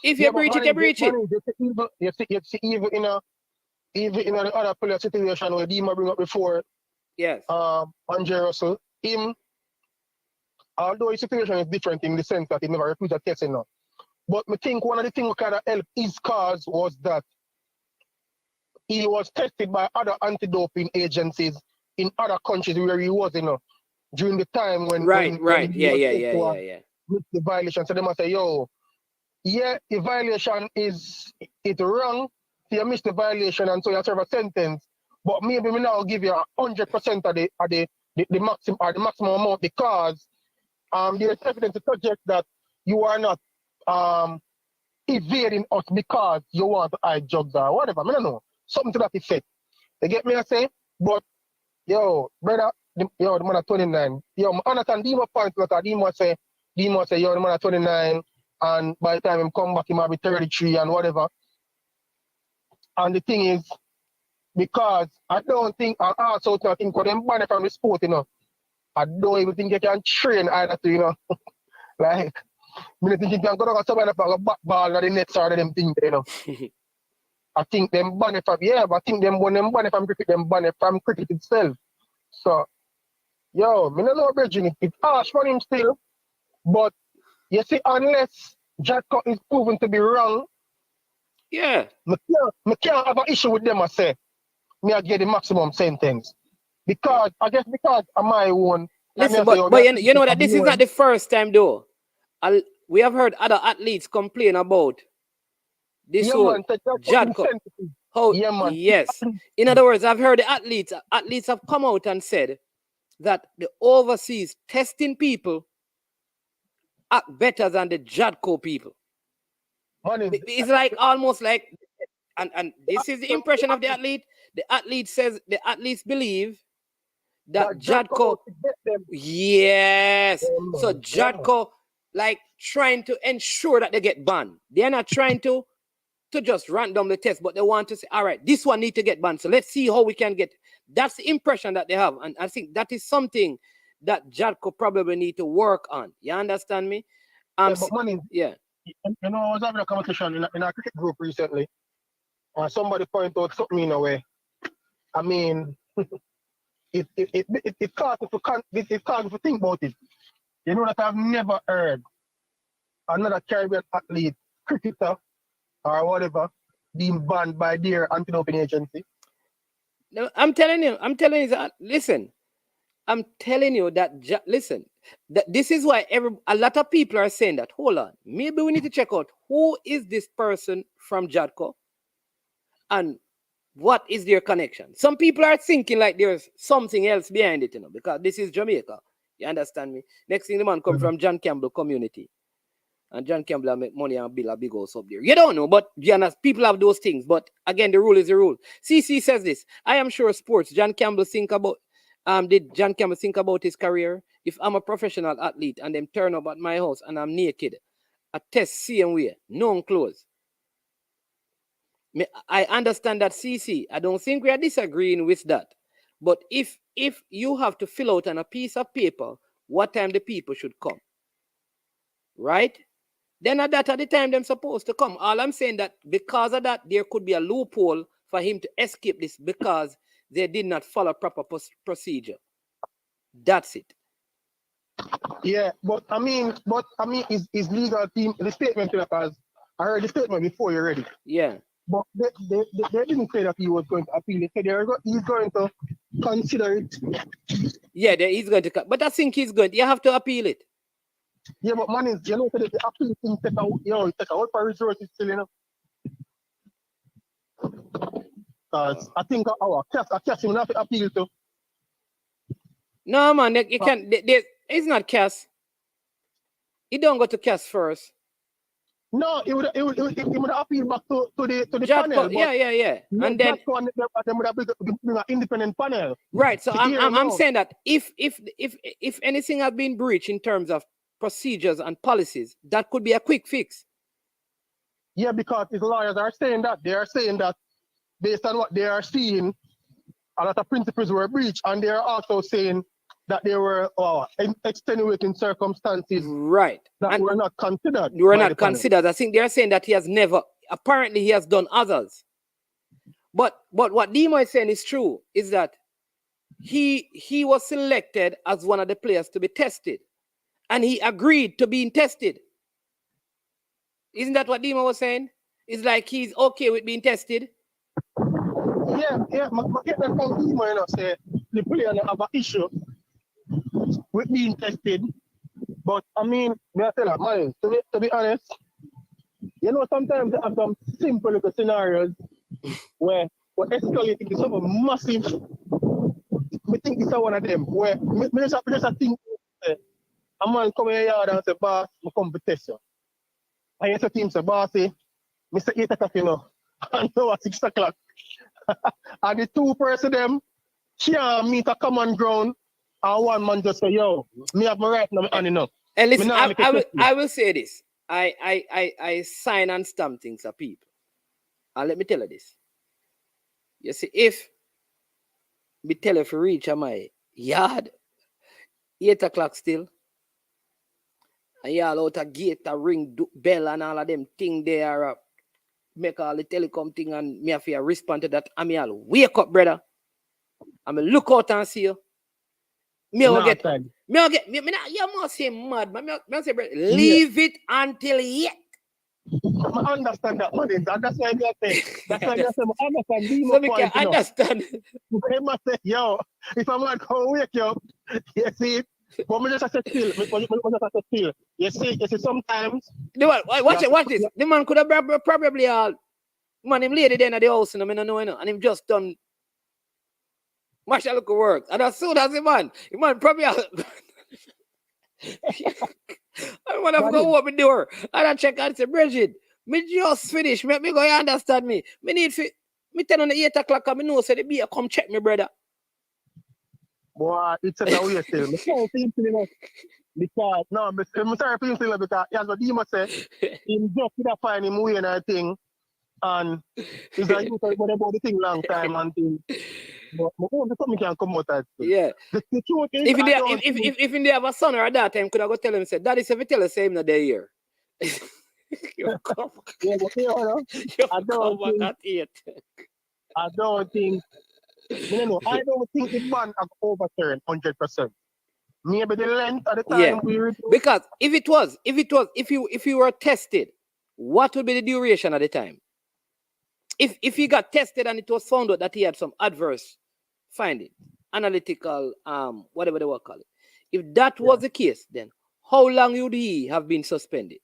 If you breach it, you breach it. You see, even in the other player situation where Dima bring up before, yes, Andre Russell, although his situation is different in the sense that he never refused a test enough. But I think one of the things that kind of helped his cause was that he was tested by other anti-doping agencies in other countries where he was, during the time when Right. Yeah. With the violation. So they must say, yo, yeah, the violation is wrong. So you missed the violation and so you serve a sentence. But maybe we now give you 100% of the maximum or the maximum amount because there is evidence to suggest that you are not evading us because you want to hide drugs or whatever. I don't know. Something to that effect. You get me I say? But yo, brother, the man at 29. Yo, I understand Dima point because Dima say, yo, the man at 29, and by the time him come back, he might be 33 and whatever. And the thing is, because I don't think, I also think, because them ban from the sport, I don't even think you can train either to, like, I don't think you can go to somebody for a back ball or the nets or them things, I think them ban from, but I think them when them ban from cricket, them ban from cricket itself. So, yo, I don't know, Virgin, it's harsh for him still, but you see, unless Jacko is proven to be wrong, yeah, I can't have an issue with them, I say. I get the maximum sentence. Because of my own. Listen, but you know that this is not the first time, though. We have heard other athletes complain about this whole Jadco. Yes. In other words, I've heard the athletes have come out and said that the overseas testing people act better than the Jadco people. It's like almost like, and this is the impression of the athlete. The athlete says the athletes believe that Jadco, yes. So Jadco like trying to ensure that they get banned. They're not trying to just randomly test, but they want to say, all right, this one need to get banned. So let's see how we can get. That's the impression that they have. And I think that is something that Jadco probably need to work on. You understand me? But money, I was having a conversation in our cricket group recently. Somebody pointed out something in a way. I mean, it caused me to think about it. You know that I've never heard another Caribbean athlete, cricketer, or whatever, being banned by their anti-doping agency. No, I'm telling you that, listen, that this is why a lot of people are saying that, hold on, maybe we need to check out who is this person from Jadco and what is their connection. Some people are thinking like there's something else behind it, because this is Jamaica. You understand me? Next thing the man come from John Campbell community. And John Campbell make money and build a big house up there. You don't know, but people have those things. But again, the rule is the rule. CC says this. I am sure sports. Did John Campbell think about his career? If I'm a professional athlete and them turn up at my house and I'm naked, I test same way, no clothes. I understand that, CC. I don't think we are disagreeing with that. But if you have to fill out on a piece of paper what time the people should come, right? Then at the time they're supposed to come. All I'm saying that because of that, there could be a loophole for him to escape this because they did not follow proper procedure. That's it. Yeah, but I mean, his legal team, the statement, because I heard the statement before you ready. Yeah. But they didn't say that he was going to appeal. They said he's going to consider it. Yeah, he's going to. But I think he's going. You have to appeal it. Yeah, but man, you know, the appeal thing take out, you know, take out for resources still, you know. Because I think our Cass will have to appeal to. No, man, you can't. It's not Cass. He don't go to Cass first. No, it would appeal back to the panel. Yeah. And then they would have bring an independent panel. Right. So I'm saying that if anything has been breached in terms of procedures and policies, that could be a quick fix. Yeah, because his lawyers are saying that. They are saying that based on what they are seeing, a lot of principles were breached, and they are also saying that there were extenuating circumstances, right, that were not considered. Were not considered. I think they are saying that he has never. Apparently, he has done others. But what Demo is saying is true. Is that he was selected as one of the players to be tested, and he agreed to being tested. Isn't that what Demo was saying? It's like he's okay with being tested. Yeah. I get that from Demo, you know, say the player have an issue with being tested. But I mean, I tell you, man, to be honest, you know, sometimes I have some simple little scenarios where escalating to something massive. I think it's one of them where I just think a man come in here and say, boss, I come to test you. And you say to him, say, bossy, I say 8 o'clock, you know, and now at 6 o'clock. And the two person them can't meet a common ground, and one man just say, yo, me have my right now, and enough. And listen, I will say this. I sign and stamp things for people. And let me tell you this. You see, if me tell you if you reach my yard, 8 o'clock still, and you all out a gate, a ring bell and all of them thing there, make all the telecom thing, and me have to respond to that. And me all wake up, brother. And me look out and see you. You must say mad, but me say, brother, leave it until yet. I understand that, man. That's why I say. That's why I say, I understand. So we can understand. They must say, yo, if I'm not going to wake you up, you see, but me just have to still. You see, sometimes. Watch this. The man could have probably man, him lady then at the house, and I don't know, and him just done. Marshall look at work, and as soon as the man probably. I want to go open the door, and I check and say, Bridget, me just finish. Me go understand me. Me need to. Me tell on the 8 o'clock, and me know say the beer come check me, brother. Boy, it's a way still. Me can't see him still because no, I'm sorry for him still because as what Dima said, him just could have find him way and I think, and it's like you talk about the thing long time and thing. But something can come out that. Yeah. The truth is, if they have a son or a daughter, him could have go tell him say, Daddy, if you tell us him not there here. You come back at 8. I don't think. I don't think the ban have overturned 100%. Maybe the length of the time because if you were tested, what would be the duration at the time? If he got tested and it was found out that he had some adverse finding, analytical, whatever they were called it. If that was the case, then how long would he have been suspended?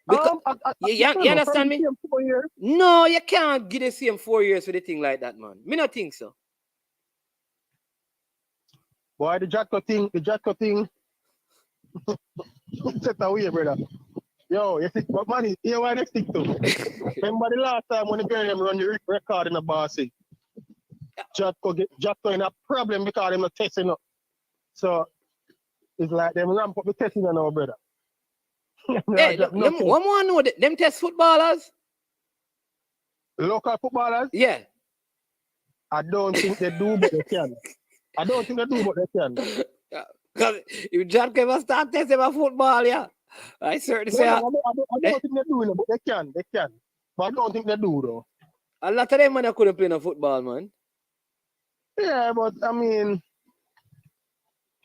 Because, you understand me? 4 years. No, you can't give the same 4 years for the thing like that, man. Me not think so. Boy, the Jacko thing. Set away, brother. Yo, you see, but man, here why next thing too. Remember the last time when the girl run the record in the bossy? Jacko in a problem because they're not testing up. So it's like them ramp up the testing now, brother. Hey, one more know them test footballers. Local footballers? Yeah. I don't think they do, but they can. Because if John ever start testing about football, yeah. I certainly say. I don't think they do, but they can. But I don't think they do, though. A lot of them man couldn't play no football, man. Yeah, but I mean,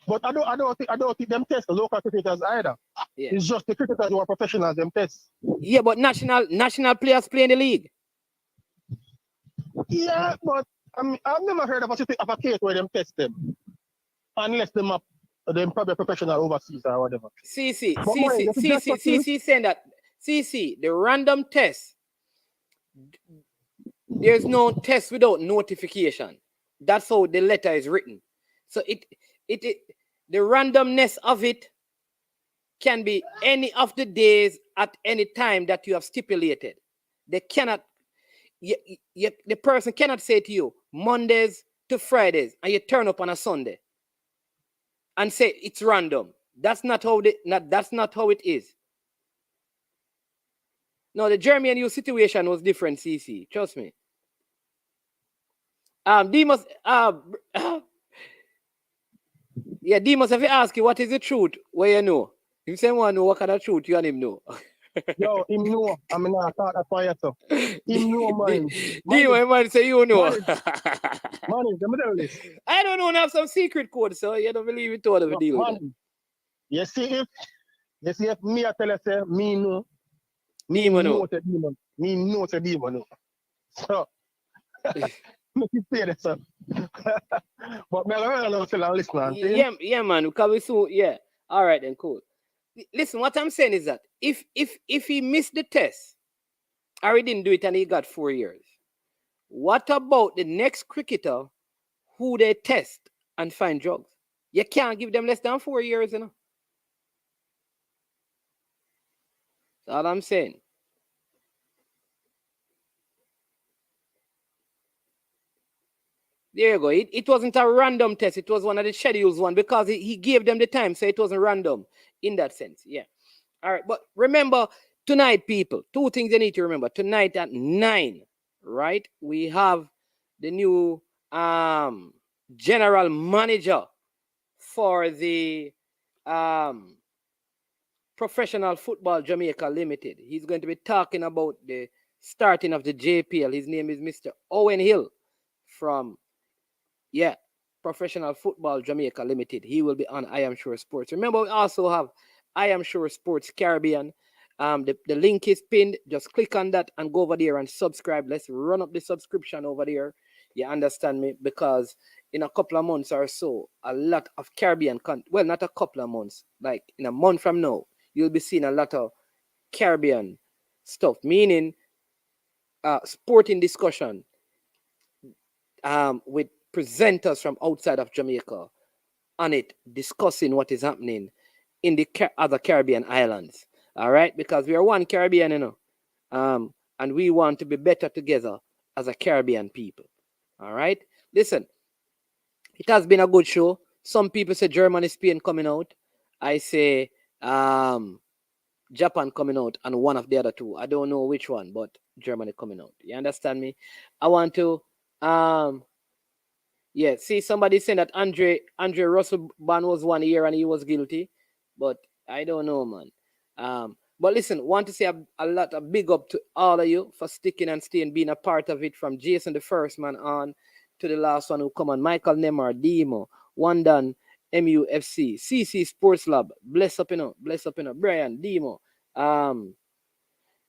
I don't think them test the local cricketers either. Yeah. It's just the cricketers who are professionals, them test. Yeah, but national players play in the league. Yeah, but I've never heard of a case where them test them. Unless them probably professional overseas or whatever. CC saying that CC, the random test, there's no test without notification. That's how the letter is written. So the randomness of it can be any of the days at any time that you have stipulated. They cannot, the person cannot say to you Mondays to Fridays and you turn up on a Sunday and say it's random. That's not how it is. No, the Jeremy and you situation was different, CC. Trust me. Demas, Demas, if you ask you what is the truth, where you know? If someone know what kind of truth you and him know. Yo, him know. I mean, I thought that for you, so. Him know, man. Demas, man, say you know. Man, let me tell you this. I don't know, have some secret code, so you don't believe it all of the deal with it. You see if me I tell you, say, me know. Me know. Me know, say demon know. So, make it say that, sir. But me I don't tell and listen. Yeah, man, because we soon, yeah. All right, then, cool. Listen, what I'm saying is that if he missed the test, or he didn't do it and he got 4 years, what about the next cricketer who they test and find drugs? You can't give them less than 4 years, you know. That's all I'm saying. There you go. It wasn't a random test. It was one of the schedules one because he gave them the time, so it wasn't random in that sense. Yeah. All right. But remember, tonight, people, 2 things you need to remember. Tonight at 9, right, we have the new general manager for the Professional Football Jamaica Limited. He's going to be talking about the starting of the JPL. His name is Mr. Owen Hill from Professional Football Jamaica Limited. He will be on I Am Sure Sports. Remember, we also have I Am Sure Sports Caribbean. The link is pinned. Just click on that and go over there and subscribe. Let's run up the subscription over there. You understand me? Because in a couple of months or so, a lot of Caribbean content, well, not a couple of months, like in a month from now, you'll be seeing a lot of Caribbean stuff, meaning sporting discussion with presenters from outside of Jamaica on it, discussing what is happening in the other Caribbean islands. All right, because we are one Caribbean, you know, and we want to be better together as a Caribbean people. All right, listen, it has been a good show. Some people say Germany, Spain coming out. I say Japan coming out, and one of the other two. I don't know which one, but Germany coming out. You understand me? I want to see somebody saying that Andre Russell ban was 1 year and he was guilty, but I don't know, man. But listen, want to say a lot of big up to all of you for sticking and staying, being a part of it, from Jason the first man on to the last one who come on, Michael Nemar, Demo, Wandan, MUFC, CC Sports Lab, bless up, Brian, Demo,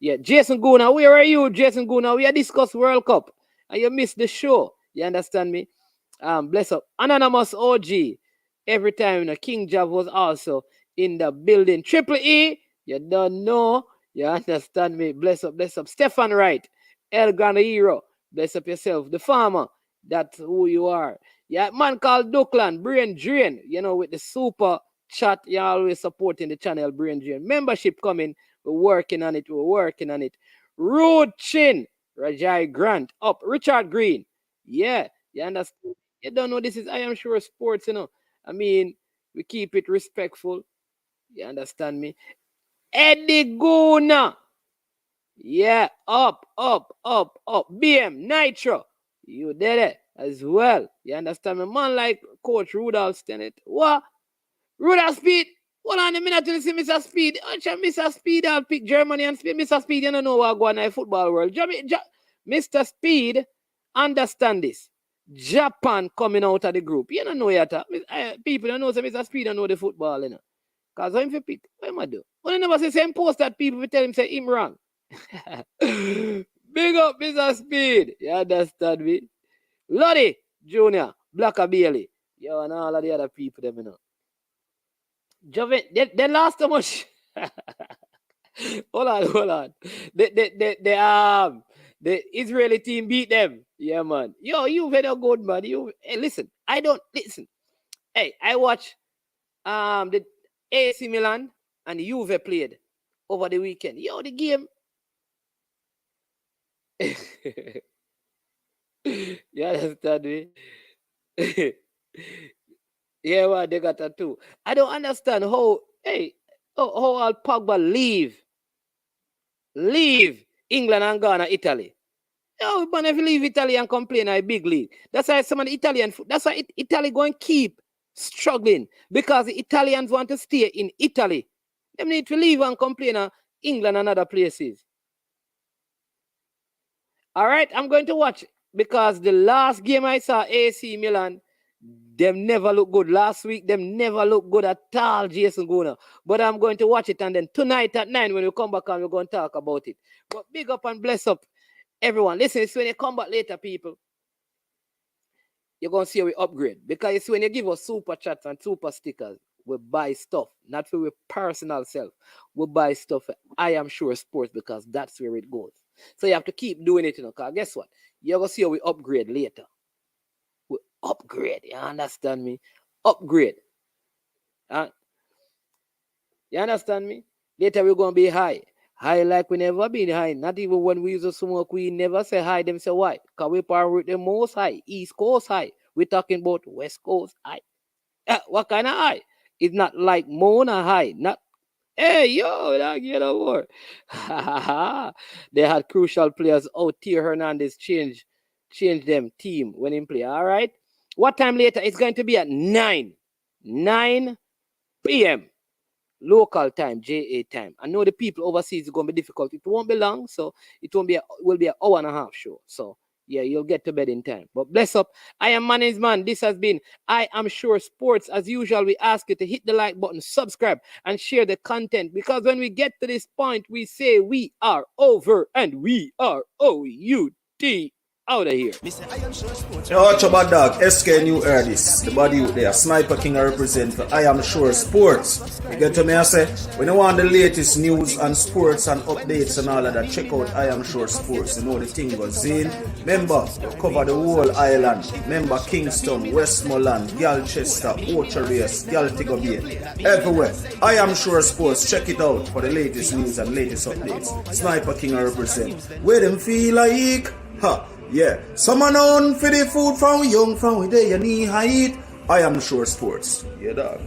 Jason Guna, where are you, Jason Guna? We are discuss World Cup and you missed the show. You understand me? Bless up. Anonymous OG. Every time King Jav was also in the building. Triple E, you don't know. You understand me? Bless up, bless up. Stefan Wright, El Grande Hero. Bless up yourself. The farmer, that's who you are. Yeah, man called Duckland, Brain Drain. You know, with the super chat, you're always supporting the channel, Brain Drain. Membership coming. We're working on it. Rude Chin, Rajai Grant, up. Richard Green. Yeah, you understand? You don't know this is I Am Sure Sports, you know. I mean, we keep it respectful. You understand me? Eddie Guna. Yeah, up. BM Nitro. You did it as well. You understand me? Man like Coach Rudolph Stennett. What? Rudolph Speed? Hold on a minute till you see Mr. Speed. Mr. Speed, I'll pick Germany and Speed. Mr. Speed, you don't know what going on in the football world. Mr. Speed, understand this. Japan coming out of the group. You don't know yet. People don't know, so Mr. Speed don't know the football, you know. Because when you pick, what am I do? When you never say same post that people will tell him say him wrong. Big up Mr. Speed. You understand me? Lottie Junior, Blacker Bailey. Yo, and all of the other people, them, you know. Joven, they lost so much. hold on. The Israeli team beat them. Yeah, man. Yo, you very good, man. Hey, listen. Hey, I watch the AC Milan and Juve played over the weekend. Yo, the game. You understand me? Yeah, man, they got that too. I don't understand how all Pogba leave England and Ghana, Italy. Oh, but if you leave Italy and complain a big league. That's why some of the Italian, that's why Italy going to keep struggling, because the Italians want to stay in Italy. They need to leave and complain England and other places. All right, I'm going to watch, because the last game I saw, AC Milan, them never look good. Last week, them never look good at all, Jason Guna. But I'm going to watch it, and then tonight at 9, when we come back, we're going to talk about it. But big up and bless up everyone. Listen, it's when you come back later, people, you're going to see how we upgrade. Because it's when you give us super chats and super stickers, we buy stuff, not for our personal self. We buy stuff for I Am Sure Sports, because that's where it goes. So you have to keep doing it, because guess what? You're going to see how we upgrade later. We upgrade, you understand me? Upgrade. You understand me? Later we're going to be high. High like we never been high. Not even when we used to smoke, we never say high. Them say why? Because we power with the most high. East Coast high. We're talking about West Coast high. What kind of high? It's not like Mona high. Not, hey, yo, that get over. They had crucial players out. Theo Hernandez change them team when he play. All right. What time later? It's going to be at 9 p.m. local time, JA time. I know the people overseas is going to be difficult. It won't be long, so it will be an hour and a half show. So yeah, you'll get to bed in time. But bless up. I am Manny's man. This has been I Am Sure Sports. As usual, we ask you to hit the like button, subscribe, and share the content. Because when we get to this point, we say we are over and we are OUT. Out of here. Yo, watch about dog. SK New Erdis. The body out there. Sniper King I represent for I Am Sure Sports. You get to me, I say, when you want the latest news and sports and updates and all of that, check out I Am Sure Sports. You know the thing goes in. Remember, cover the whole island. Remember Kingston, Westmoreland, Galchester, Orchard Race, Galtigo Bay. Everywhere. I Am Sure Sports. Check it out for the latest news and latest updates. Sniper King I represent. Where them feel like? Ha. Yeah, someone on for the food from young, from where they knee height. I Am Sure Sports. Yeah, dog.